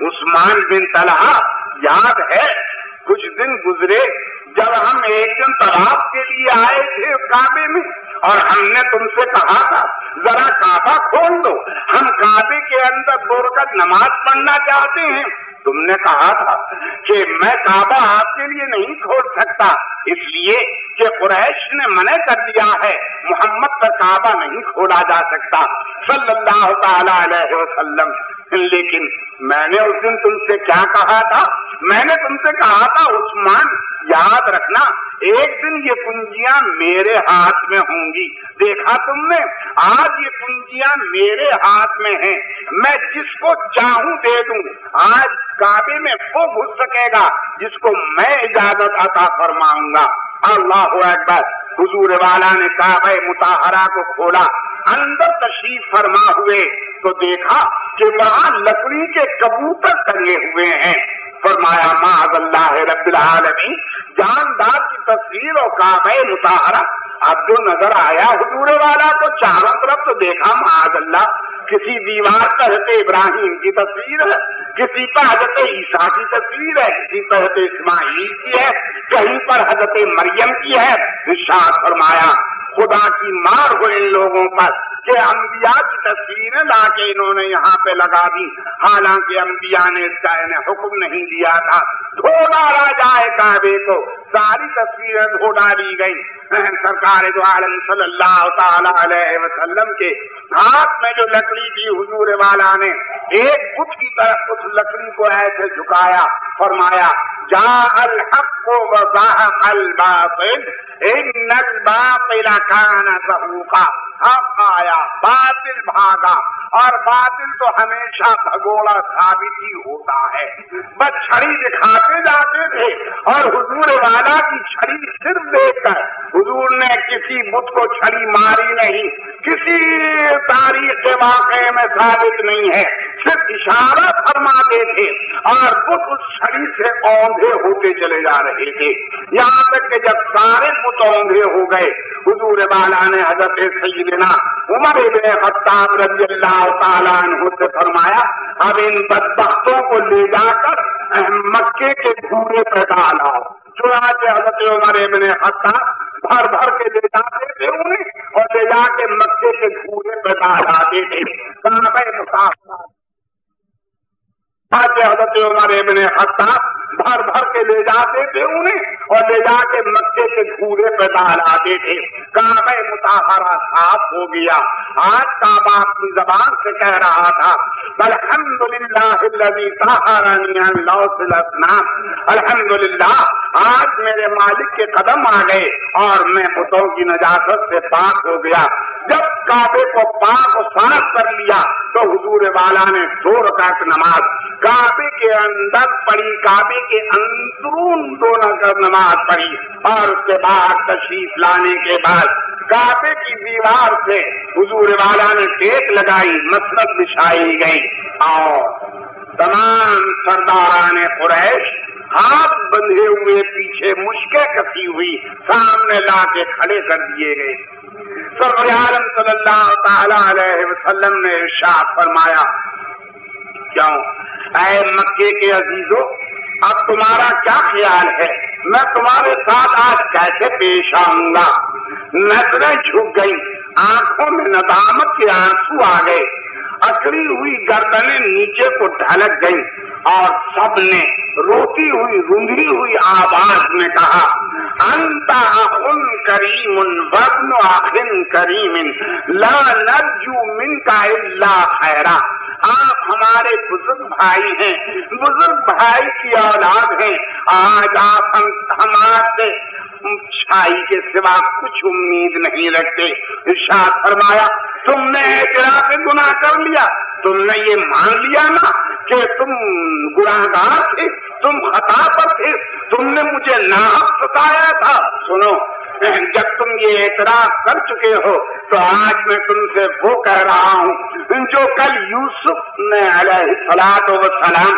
عثمان بن طلحہ یاد ہے کچھ دن گزرے جب ہم ایک دن طواف کے لیے آئے تھے کعبے میں، اور ہم نے تم سے کہا تھا ذرا کعبہ کھول دو، ہم کعبے کے اندر 2 رکعت نماز پڑھنا چاہتے ہیں۔ تم نے کہا تھا کہ میں کعبہ آپ کے لیے نہیں کھول سکتا، اس لیے کہ قریش نے منع کر دیا ہے، محمد پر کعبہ نہیں کھولا جا سکتا صلی اللہ تعالی علیہ وسلم۔ لیکن میں نے اس دن تم سے کیا کہا تھا؟ میں نے تم سے کہا تھا عثمان یاد رکھنا ایک دن یہ کنجیاں میرے ہاتھ میں ہوں گی۔ دیکھا تم نے، آج یہ کنجیاں میرے ہاتھ میں ہیں، میں جس کو چاہوں دے دوں۔ آج کعبے میں وہ گھس سکے گا جس کو میں اجازت عطا فرماؤں گا۔ اللہ اکبر۔ حضور والا نے کعبہ مطہرہ کو کھولا، اندر تشریف فرما ہوئے تو دیکھا کہ وہاں لکڑی کے کبوتر ٹنگے ہوئے ہیں۔ فرمایا معاذ اللہ رب العالمین، جاندار کی تصویر اور کعبہ مطہرہ۔ اب جو نظر آیا حضور والا کو چاروں طرف تو دیکھا معاذ اللہ کسی دیوار پر حضرت ابراہیم کی تصویر ہے، کسی پر حضرت عیسیٰ کی تصویر ہے، کسی پر حضرت اسماعیل کی ہے، کہیں پر حضرت مریم کی ہے۔ ارشاد فرمایا خدا کی مار ہو ان لوگوں پر کہ انبیاء کی تصویریں لا کے انہوں نے یہاں پہ لگا دی، حالانکہ انبیاء نے اس کا انہیں حکم نہیں دیا تھا۔ دھو ڈالا جائے کعبے کو، ساری تصویریں دھو ڈالی گئی۔ سرکار دو عالم صلی اللہ تعالی علیہ وسلم کے ہاتھ میں جو لکڑی تھی، حضور والا نے ایک بت کی طرف اس لکڑی کو ایسے جھکایا، فرمایا جاء الحق وزهق الباطل ان الباطل كان زهوقا۔ حق آیا، باطل بھاگا، اور باطل تو ہمیشہ بھگوڑا ثابت ہی ہوتا ہے۔ بس چھڑی دکھاتے جاتے تھے، اور حضور والا کی چھڑی صرف دیکھ کر حضور نے کسی بت کو چھڑی ماری نہیں، کسی تاریخ کے واقعے میں ثابت نہیں ہے، صرف اشارہ فرماتے تھے، اور بت اس چھڑی سے اوندھے ہوتے چلے جا رہے تھے، یہاں تک کہ جب سارے بت اوندھے ہو گئے، حضور والا نے حضرت سیدنا عمر بن خطاب رضی اللہ تعالیٰ عنہ سے فرمایا اب ان بدبختوں کو لے جا کر مکے کے دھوئیں پہ ڈالاؤ۔ چنانچہ حضرت عمر بن خطاب بھر بھر کے لے جاتے تھے انہیں، اور لے جا کے مکے کے دھوئیں پہ ڈالاتے تھے۔ کعبہ مطہرہ حضرت عمر ابن خطاب بھر بھر کے لے جاتے تھے انہیں، اور لے جا کے مکے کے دھوئیں پہ ڈالاتے تھے۔ کعبہ مطہرہ صاف ہو گیا۔ آج کعبہ اپنی زبان سے کہہ رہا تھا الحمدللہ الذی طہرنی عن لوث الاصنام، الحمدللہ آج میرے مالک کے قدم آ گئے اور میں بتوں کی نجاست سے پاک ہو گیا۔ جب کعبے کو پاک و صاف کر لیا تو حضور والا نے 2 رکعت نماز کعبے کے اندر پڑھی، کعبے کے اندرون 2 رکعت نماز پڑھی، اور اس کے بعد تشریف لانے کے بعد کعبے کی دیوار سے حضور والا نے ٹیک لگائی، مسند بچھائی گئی، اور تمام سرداران قریش ہاتھ بندھے ہوئے پیچھے مشکیں کسی ہوئی سامنے لا کے کھڑے کر دیے گئے۔ سرور عالم صلی اللہ تعالی علیہ وسلم نے ارشاد فرمایا کیوں اے مکے کے عزیزو، اب تمہارا کیا خیال ہے میں تمہارے ساتھ آج کیسے پیش آؤں گا؟ نظریں جھک گئی، آنکھوں میں ندامت کے آنسو آ گئے، اکڑی ہوئی گردنیں نیچے کو ڈھلک گئی، اور سب نے روتی ہوئی رونگی ہوئی آواز میں کہا انت اخن کریم وابن اخن کریم لا نرجو منک الا خیرا۔ آپ ہمارے بزرگ بھائی ہیں، بزرگ بھائی کی اولاد ہیں، آج آپ ہمارے چھائی کے سوا کچھ امید نہیں رکھتے۔ ارشاد فرمایا تم نے اعتراف گناہ کر لیا، تم نے یہ مان لیا نا کہ تم گناہگار تھے، تم خطا پر تھے، تم نے مجھے ناحق ستایا تھا۔ سنو، جب تم یہ اعتراف کر چکے ہو تو آج میں تم سے وہ کہہ رہا ہوں جو کل یوسف نے علیہ الصلوۃ والسلام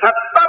70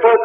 2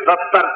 70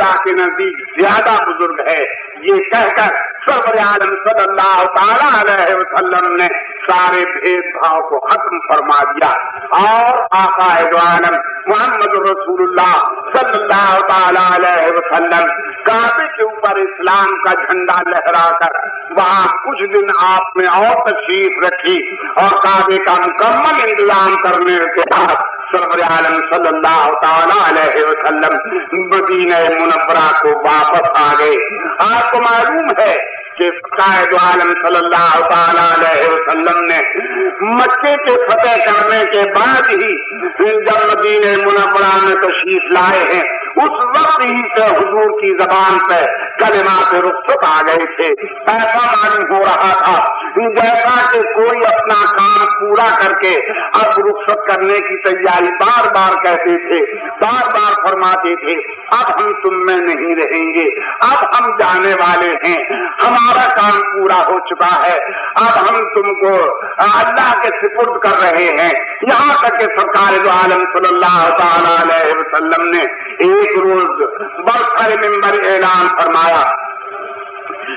اللہ کے نزدیک زیادہ بزرگ ہے۔ یہ کہہ کر سرور عالم صلی اللہ تعالی علیہ وسلم نے سارے بھید بھاؤ کو ختم فرما دیا اور آقا عالم محمد رسول اللہ صلی اللہ تعالی علیہ وسلم کعبے کے اوپر اسلام کا جھنڈا لہرا کر وہاں کچھ دن آپ نے اور تشریف رکھی اور کعبے کا مکمل انتظام کرنے کے بعد سرور عالم صلی اللہ تعالی علیہ وسلم مدینہ منورہ کو واپس آ گئے۔ آپ کو معلوم ہے کہ قائد عالم صلی اللہ تعالی علیہ وسلم نے مکے کے فتح کرنے کے بعد ہی جب مدینہ منورہ میں تشریف لائے ہیں اس وقت ہی سے حضور کی زبان پہ کلمات رخصت آ گئے تھے۔ ایسا معلوم ہو رہا تھا جیسا کہ کوئی اپنا کام پورا کر کے اب رخصت کرنے کی تیاری بار بار کہتے تھے، بار بار فرماتے تھے اب ہم تم میں نہیں رہیں گے، اب ہم جانے والے ہیں، ہمارا کام پورا ہو چکا ہے، اب ہم تم کو اللہ کے سپرد کر رہے ہیں۔ یہاں تک کہ سرکار دو عالم صلی اللہ تعالی علیہ وسلم نے ایک روز برسر ممبر اعلان فرمایا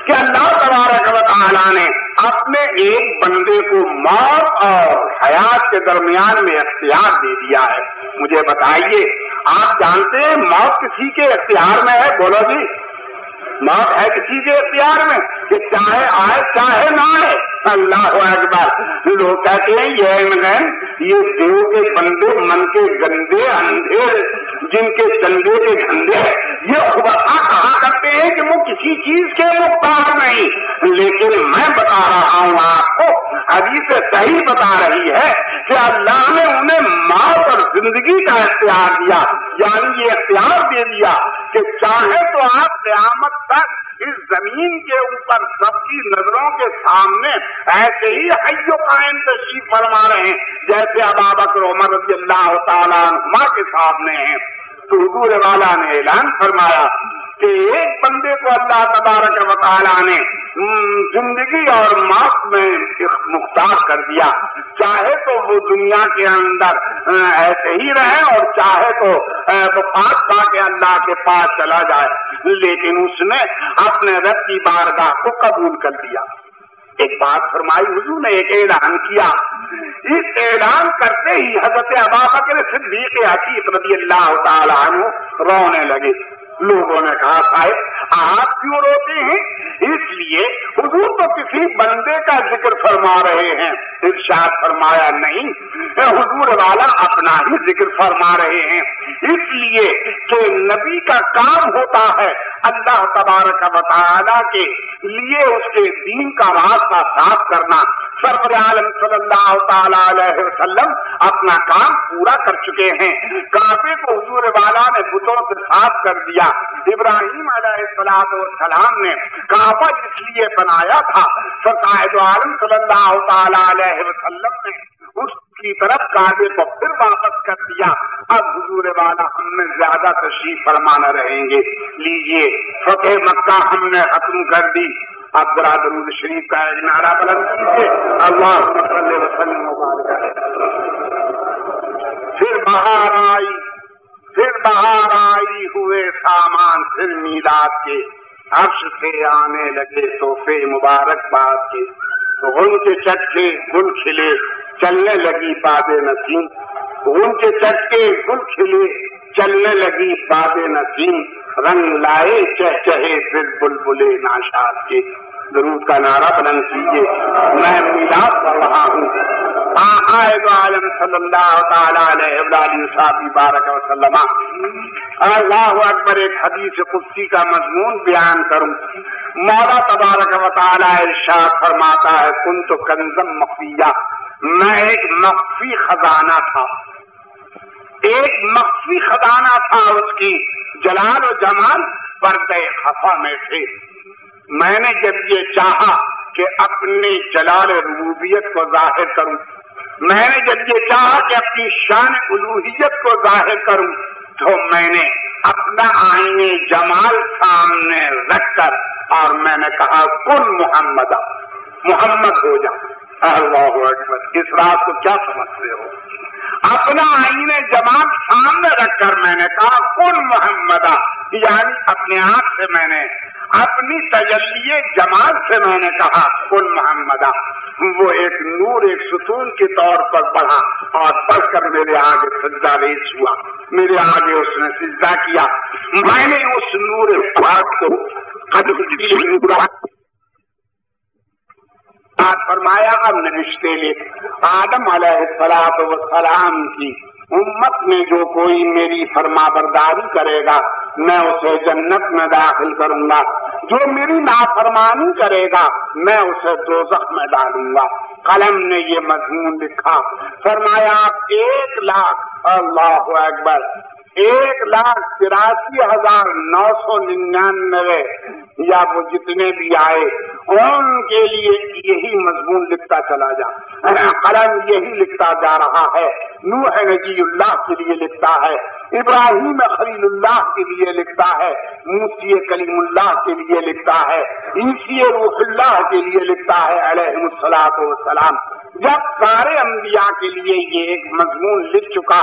کہ اللہ تبارک و تعالی نے اپنے ایک بندے کو موت اور حیات کے درمیان میں اختیار دے دیا ہے۔ مجھے بتائیے، آپ جانتے ہیں موت کسی کے اختیار میں ہے؟ بولو جی، موت ہے کسی کے اختیار میں کہ چاہے آئے چاہے نہ آئے؟ اللہ اکبر۔ لوگ کہتے ہیں یہ دیو کے بندے من کے گندے اندھے جن کے چندے کے دھندے یہ خبصا کہا کرتے ہیں کہ وہ کسی چیز کے مختار نہیں، لیکن میں بتا رہا ہوں آپ کو، حدیث صحیح بتا رہی ہے کہ اللہ نے انہیں موت اور زندگی کا اختیار دیا، یعنی یہ اختیار دے دیا کہ چاہے تو آپ قیامت تک اس زمین کے اوپر سب کی نظروں کے سامنے ایسے ہی حی و قائم تشریف فرما رہے ہیں جیسے ابو بکر عمر رضی اللہ تعالیٰ عنہما کے سامنے ہیں۔ تو حضور والا نے اعلان فرمایا کہ ایک بندے کو اللہ تبارک و تعالیٰ نے زندگی اور موت میں مختار کر دیا، چاہے تو وہ دنیا کے اندر ایسے ہی رہے اور چاہے تو وفات پا کے اللہ کے پاس چلا جائے، لیکن اس نے اپنے رب کی بارگاہ کو قبول کر لیا۔ ایک بات فرمائی حضور نے، ایک اعلان کیا، اس اعلان کرتے ہی حضرت ابو بکر صدیق عتیق رضی اللہ تعالیٰ عنہ رونے لگے۔ لوگوں نے کہا صاحب آپ کیوں روتے ہیں؟ اس لیے حضور تو کسی بندے کا ذکر فرما رہے ہیں۔ ارشاد فرمایا نہیں، حضور والا اپنا ہی ذکر فرما رہے ہیں، اس لیے کہ نبی کا کام ہوتا ہے اللہ تبارک و تعالی کے لیے اس کے دین کا راستہ صاف کرنا۔ سرور عالم صلی اللہ تعالی علیہ وسلم اپنا کام پورا کر چکے ہیں۔ کعبے کو حضور والا نے بتوں سے صاف کر دیا۔ ابراہیم علیہ السلام نے کعبہ اس لیے بنایا تھا، سرکار عالم صلی اللہ تعالی علیہ وسلم نے اس کی طرف کعبے کو پھر واپس کر دیا۔ اب حضور والا ہم میں زیادہ تشریف فرما نہ رہیں گے۔ لیجیے فتح مکہ ہم نے ختم کر دی، اب ذرا درود شریف کا ایک نعرہ بلند کیجیے، اللہم صلی وسلم وبارک علیہ۔ پھر بہار آئی، پھر بہار آئی، ہوئے سامان پھر میلاد کے، عرش سے آنے لگے تحفے مبارکباد کے، غن کے چٹکے گل کھلے چلنے لگی باد نسیم، غن کے چٹکے گل کھلے چلنے لگی باد نسیم، رنگ لائے چہچہے پھر بلبلے ناشاد کے۔ درود کا نعرہ بلند کیجیے۔ میں میلاد کر رہا ہوں آقائد عالم صلی اللہ تعالی علیہ وآلہ بارک وسلم۔ اللہ اکبر۔ ایک حدیث قدسی کا مضمون بیان کروں۔ مولا تبارک و تعالی ارشاد فرماتا ہے کنت کنزا مخفیہ، میں ایک مخفی خزانہ تھا، ایک مخفی خزانہ تھا، اس کی جلال و جمال پردے خفا میں تھے۔ میں نے جب یہ چاہا کہ اپنی جلال ربوبیت کو ظاہر کروں، میں نے جب یہ چاہا کہ اپنی شان الوہیت کو ظاہر کروں، تو میں نے اپنا آئینے جمال سامنے رکھ کر اور میں نے کہا کن محمد، محمد ہو جا۔ اللہ اکبر۔ اس رات کو کیا سمجھتے ہو؟ اپنا آئینہ جمال سامنے رکھ کر میں نے کہا کن محمدہ، یعنی اپنے آپ سے میں نے اپنی تجلی جمال سے میں نے کہا کن محمدہ۔ وہ ایک نور ایک ستون کے طور پر بڑھا اور بڑھ کر میرے آگے سجدہ ریز ہوا، میرے آگے اس نے سجدہ کیا۔ میں نے اس نور پاک کو فرمایا اب نوشتے لے آدم علیہ السلام کی امت میں جو کوئی میری فرما برداری کرے گا میں اسے جنت میں داخل کروں گا، جو میری نافرمانی کرے گا میں اسے دوزخ میں ڈالوں گا۔ قلم نے یہ مضمون لکھا، فرمایا 1,00,000 اللہ اکبر 1,83,999 یا وہ جتنے بھی آئے ان کے لیے یہی مضمون لکھتا چلا جا، قلم یہی لکھتا جا رہا ہے۔ نوح نجی اللہ کے لیے لکھتا ہے، ابراہیم خلیل اللہ کے لیے لکھتا ہے، موسی کلیم اللہ کے لیے لکھتا ہے، عیسی روح اللہ کے لیے لکھتا ہے علیہ الصلوۃ والسلام۔ جب سارے انبیاء کے لیے یہ ایک مضمون لکھ چکا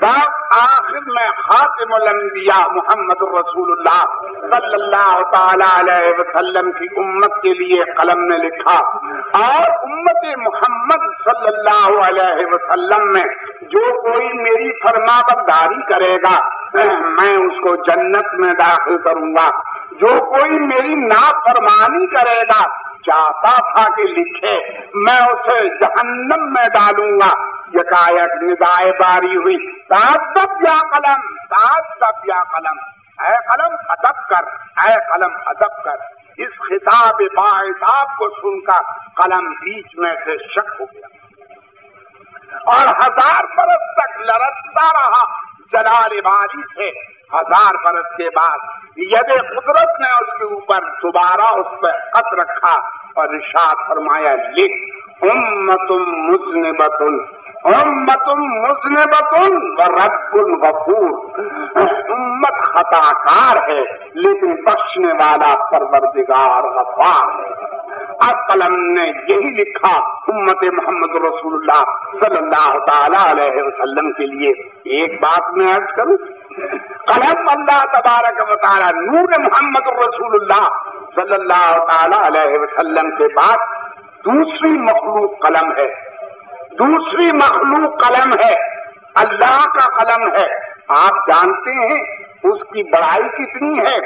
تب آخر میں خاتم الانبیاء محمد الرسول اللہ صلی اللہ تعالی علیہ وسلم کی امت کے لیے قلم نے لکھا، اور امت محمد صلی اللہ علیہ وسلم میں جو کوئی میری فرما برداری کرے گا میں اس کو جنت میں داخل کروں گا، جو کوئی میری نافرمانی کرے گا چاہتا تھا کہ لکھے میں اسے جہنم میں ڈالوں گا۔ یکایک ندائے باری ہوئی، تعدب یا قلم، تعدب یا قلم، اے قلم ادب کر، اے قلم ادب کر۔ اس خطاب باعثاب کو سن کر قلم بیچ میں سے شک ہو گیا اور 1000 برس تک لرزتا رہا جلال باری سے۔ 1000 برس کے بعد ید قدرت نے اس کے اوپر دوبارہ اس پہ خط رکھا اور ارشاد فرمایا لکھ امتم مذنبۃ ورب غفور، امت خطا کار ہے لیکن بخشنے والا پروردگار غفار ہے۔ اب قلم نے یہی لکھا امت محمد رسول اللہ صلی اللہ تعالی علیہ وسلم کے لیے۔ ایک بات میں عرض کروں، قلم اللہ تبارک و تعالی نور محمد رسول اللہ صلی اللہ تعالی علیہ وسلم کے بعد دوسری مخلوق قلم ہے، دوسری مخلوق قلم ہے، اللہ کا قلم ہے۔ آپ جانتے ہیں اس کی بڑائی کتنی ہے؟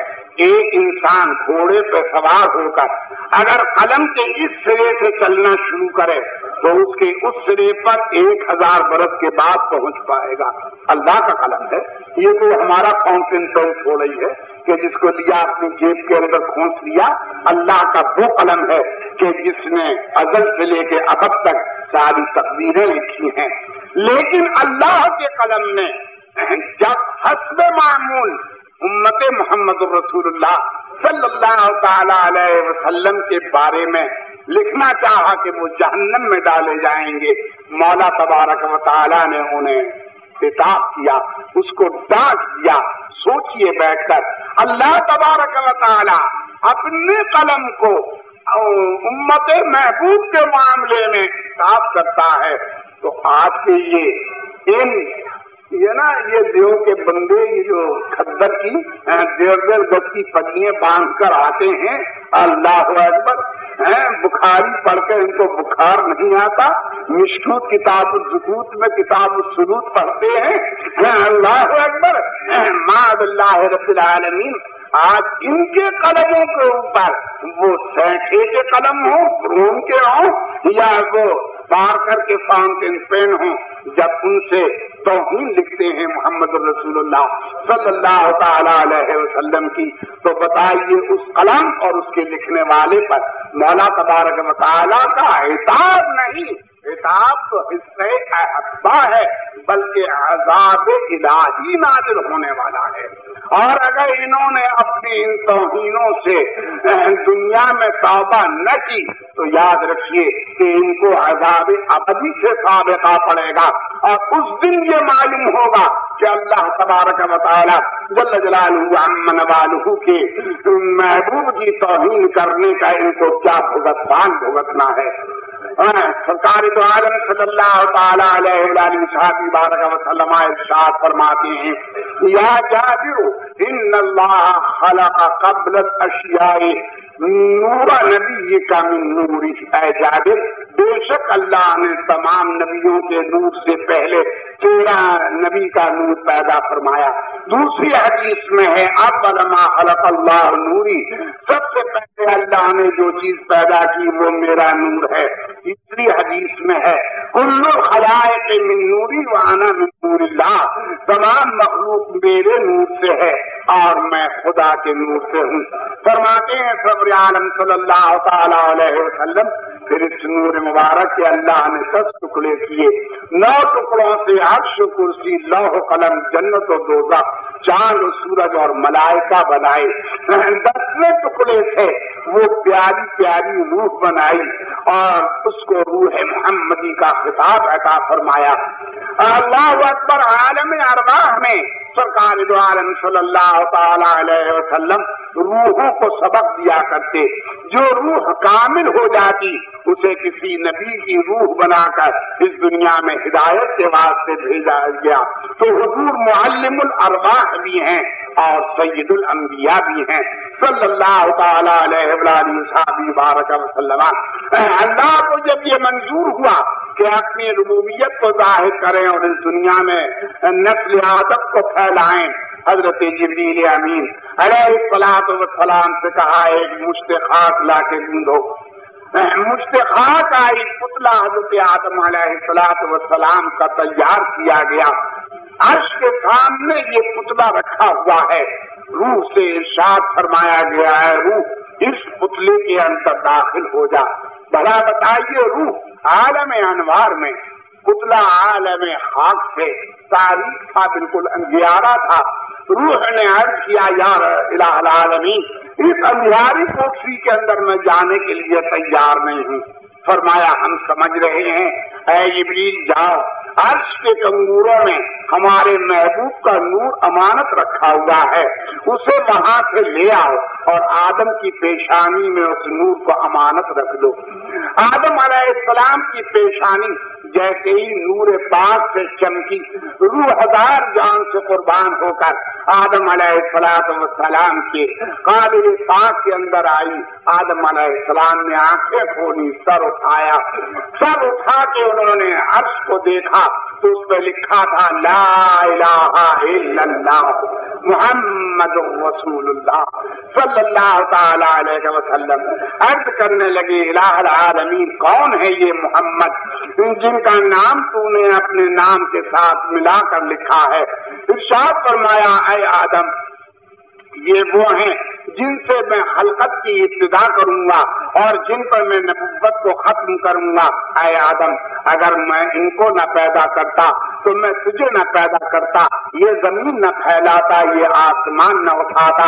ایک انسان گھوڑے پہ سوار ہو کر اگر قلم کے اس سرے سے چلنا شروع کرے تو اس کے اس سرے پر 1000 برس کے بعد پہنچ پائے گا۔ اللہ کا قلم ہے، یہ تو ہمارا فاؤنٹین پین تھوڑا ہی ہے کہ جس کو لیا اپنی جیب کے اندر کھونس لیا۔ اللہ کا وہ قلم ہے کہ جس نے ازل سے لے کے ابد تک ساری تقدیریں لکھی ہیں۔ لیکن اللہ کے قلم نے جب حسب معمول امت محمد رسول اللہ صلی اللہ تعالی علیہ وسلم کے بارے میں لکھنا چاہا کہ وہ جہنم میں ڈالے جائیں گے، مولا تبارک و تعالی نے انہیں خطاب کیا، اس کو ڈانٹ دیا۔ سوچئے بیٹھ کر اللہ تبارک و تعالی اپنے قلم کو امت محبوب کے معاملے میں صاف کرتا ہے۔ تو آج کے یہ دیو کے بندے یہ جو کھدر کی 1.5 گز کی پٹیاں باندھ کر آتے ہیں، اللہ اکبر، بخاری پڑھ کر ان کو بخار نہیں آتا، مشکوت کتاب الزکوت میں کتاب السلوط پڑھتے ہیں، اللہ اکبر، معاذ اللہ رب العالمین۔ آج ان کے قلموں کے اوپر وہ سینٹے کے قلم ہوں، بروم کے ہوں، یا وہ پارکر کے فاؤنٹین پین ہوں، جب ان سے توہین لکھتے ہیں محمد رسول اللہ صلی اللہ تعالی علیہ وسلم کی، تو بتائیے اس قلم اور اس کے لکھنے والے پر مولا تبارک و تعالی کا عتاب نہیں، عتاب تو حصہ احبا ہے، بلکہ عذاب الہی نازل ہونے والا ہے۔ اور اگر انہوں نے اپنی ان توہینوں سے دنیا میں توبہ نہ کی تو یاد رکھیے کہ ان کو عذاب ابدی سے سابقہ پڑے گا، اور اس دن یہ معلوم ہوگا کہ اللہ تبارک و تعالی جل جلالہ عم نوالہ کے محبوب کی توہین کرنے کا ان کو کیا بھگتنا ہے۔ سرکار دو عالم صلی اللہ تعالی علیہ وآلہ وسلم ارشاد فرماتے ہیں یا جابر ان اللہ خلق قبل الاشیاء نور نبی کا من نوری، اے جابر بے شک اللہ نے تمام نبیوں کے نور سے پہلے تیرا نبی کا نور پیدا فرمایا۔ دوسری حدیث میں ہے اول ما خلق اللہ نوری، سب سے پہلے اللہ نے جو چیز پیدا کی وہ میرا نور ہے۔ تیسری حدیث میں ہے کل الخلائق من نوری وانا من نور اللہ، تمام مخلوق میرے نور سے ہے اور میں خدا کے نور سے ہوں۔ فرماتے ہیں صبر عالم صلی اللہ تعالی علیہ وسلم پھر اس نور مبارک کے اللہ نے 10 ٹکڑے کیے، 9 ٹکڑوں سے عرش، کرسی، لوح قلم، جنت و دوزخ، چاند و سورج اور ملائکہ بنائے۔ 10ویں ٹکڑے سے وہ پیاری پیاری روح بنائی اور اس کو روح محمدی کا خطاب عطا فرمایا۔ اللہ اکبر۔ عالم ارواح میں سرکار دو عالم صلی اللہ تعالی علیہ وسلم روحوں کو سبق دیا کرتے، جو روح کامل ہو جاتی اسے کسی نبی کی روح بنا کر اس دنیا میں ہدایت کے واسطے بھیجا گیا۔ تو حضور معلم الارواح بھی ہیں اور سید الانبیاء بھی ہیں صلی اللہ تعالی علیہ وآلہ وسلم۔ اللہ کو جب یہ منظور ہوا کہ اپنی ربوبیت کو ظاہر کریں اور اس دنیا میں نسل آدم کو پھیلائیں، حضرت جبریل امین علیہ الصلوۃ والسلام سے کہا ایک مشت خاک لا کے ڈھونڈو۔ مشت خاک آئی، پتلا حضرت آدم علیہ الصلوۃ والسلام کا تیار کیا گیا۔ عرش کے سامنے یہ پتلا رکھا ہوا ہے، روح سے ارشاد فرمایا گیا ہے روح اس پتلے کے اندر داخل ہو جا۔ بھلا بتائیے روح عالم انوار میں، پتلا عالم خاک سے، تاریخ تھا، بالکل اندھیارا تھا۔ روح نے عرض کیا یا الہ العالمین اس اندھیاری کوٹری کے اندر میں جانے کے لیے تیار نہیں ہوں۔ فرمایا ہم سمجھ رہے ہیں، اے جبریل جاؤ، عرش کے کنگوروں میں ہمارے محبوب کا نور امانت رکھا ہوا ہے، اسے وہاں سے لے آؤ اور آدم کی پیشانی میں اس نور کو امانت رکھ دو۔ آدم علیہ السلام کی پیشانی جیسے ہی نور پاک سے چمکی، روح 1000 جان سے قربان ہو کر آدم علیہ السلام کے قابل پاک کے اندر آئی۔ آدم علیہ السلام نے آنکھیں کھولی، سر اٹھایا، سر اٹھا کے انہوں نے عرش کو دیکھا تو اس پہ لکھا تھا لا الہ الا اللہ محمد رسول اللہ صلی اللہ تعالی علیہ وسلم۔ عرض کرنے لگے الہ العالمین کون ہے یہ محمد جن کا نام تو نے اپنے نام کے ساتھ ملا کر لکھا ہے؟ ارشاد فرمایا اے آدم یہ وہ ہیں جن سے میں خلقت کی ابتدا کروں گا اور جن پر میں نبوت کو ختم کروں گا۔ اے آدم اگر میں ان کو نہ پیدا کرتا تو میں تجھے نہ پیدا کرتا، یہ زمین نہ پھیلاتا، یہ آسمان نہ اٹھاتا۔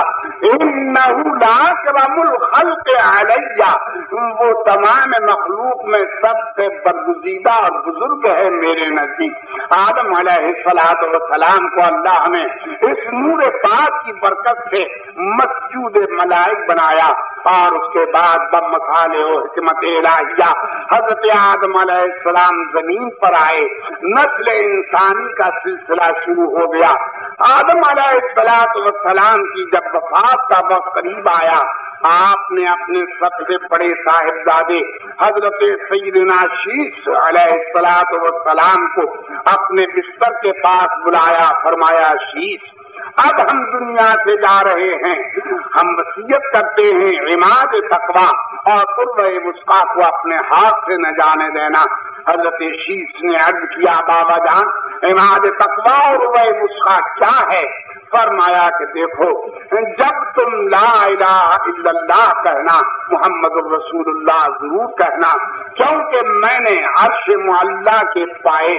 انہ لاکرم الخلق علیہ، وہ تمام مخلوق میں سب سے برگزیدہ اور بزرگ ہے میرے نزدیک۔ آدم علیہ السلام کو اللہ نے اس نور پاک کی برکت سے مسجود ملائک بنایا اور اس کے بعد بمثال و حکمت الہیہ حضرت آدم علیہ السلام زمین پر آئے، نسل انسانی کا سلسلہ شروع ہو گیا۔ آدم علیہ السلام کی جب وفات کا وقت قریب آیا، آپ نے اپنے سب سے بڑے صاحبزادے حضرت سیدنا شیش علیہ السلام کو اپنے بستر کے پاس بلایا، فرمایا شیش اب ہم دنیا سے جا رہے ہیں، ہم وصیت کرتے ہیں عماد تقویٰ اور قربۂ وثقیٰ کو اپنے ہاتھ سے نہ جانے دینا۔ حضرت شیش نے عرض کیا بابا جان عماد تقویٰ اور قربۂ وثقیٰ کیا ہے؟ فرمایا کہ دیکھو جب تم لا الہ الا اللہ کہنا، محمد الرسول اللہ ضرور کہنا، کیونکہ میں نے عرش معلیٰ کے پائے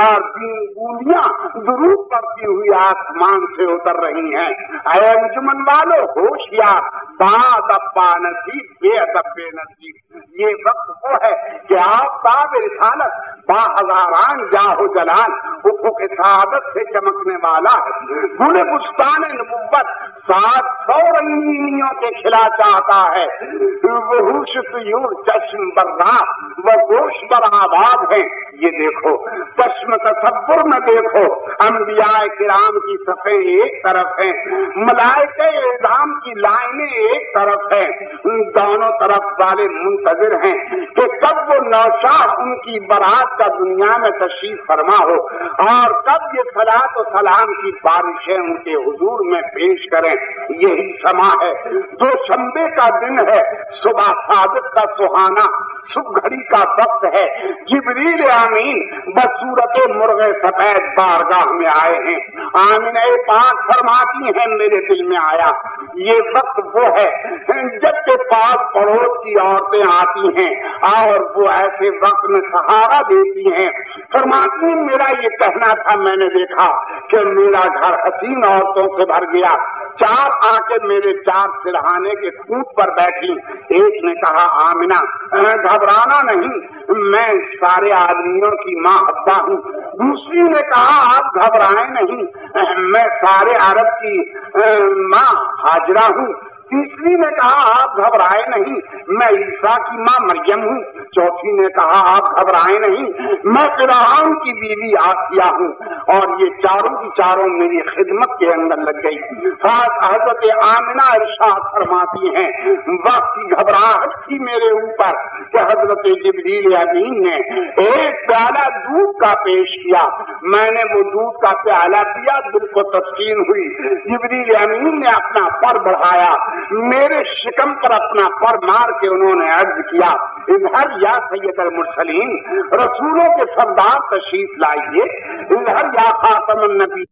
اور گولیاں درود پڑتی ہوئی آسمان سے اتر رہی ہیں۔ اے انجمن والو ہوشیار، بعد ابا نصیب بے ادب بے نصیب۔ یہ وقت وہ ہے کہ آفتاب رسالت با ہزاران جاہ و جلال افق سعادت سے چمکنے والا ہے۔ گل بستان نبوت 700 رنگینیوں کے کھلا چاہتا ہے۔ وحوش طیور چشم برات وہ گوش پر آباد ہیں۔ یہ دیکھو چشم تصور میں دیکھو، انبیاء کرام کی صفیں ایک طرف ہیں، ملائکہ اعظام کی لائنیں ایک طرف ہیں، دونوں طرف والے منتظر ہیں کہ کب وہ نوشاہ ان کی بارات کا دنیا میں تشریف فرما ہو اور کب یہ صلاۃ و سلام کی بارشیں ان کے حضور میں پیش کریں۔ یہی سما ہے، دوشنبے کا دن ہے، صبح صادق کا سہانا، صبح گھڑی کا وقت ہے۔ جبریل آمین بصورت مرغ سفید بارگاہ میں آئے ہیں۔ آمینہ پاک فرماتی ہیں میرے دل میں آیا یہ وقت وہ ہے جب کہ پاس پڑوس کی عورتیں آتی ہیں اور وہ ایسے وقت میں سہارا دیتی ہیں۔ فرماتی ہیں میرا یہ کہنا تھا، میں نے دیکھا کہ میرا گھر حسین عورتوں سے بھر گیا۔ 4 آ کے میرے 4 سرہانے کے کھوٹ پر بیٹھی۔ ایک نے کہا آمنہ گھبرانا نہیں، میں سارے آدمیوں کی ماں حبہ ہوں۔ دوسری نے کہا آپ گھبرائیں نہیں، میں سارے عرب کی ماں ہاجرہ ہوں۔ تیسری نے کہا آپ گھبرائے نہیں، میں عیسیٰ کی ماں مریم ہوں۔ چوتھی نے کہا آپ گھبرائے نہیں، میں فرعون کی بیوی آسیہ ہوں۔ اور یہ چاروں کی چاروں میری خدمت کے اندر لگ گئی۔ حضرت آمنہ ارشاد فرماتی ہیں وقت کی گھبراہٹ تھی میرے اوپر کہ حضرت جبریل امین نے ایک پیالہ دودھ کا پیش کیا۔ میں نے وہ دودھ کا پیالہ پیا، دل کو تسکین ہوئی۔ جبریل امین نے اپنا پر بڑھایا، میرے شکم پر اپنا پر مار کے انہوں نے عرض کیا اظہر یا سید المرسلین، رسولوں کے سردار تشریف لائیے، اظہر یا خاتم النبی۔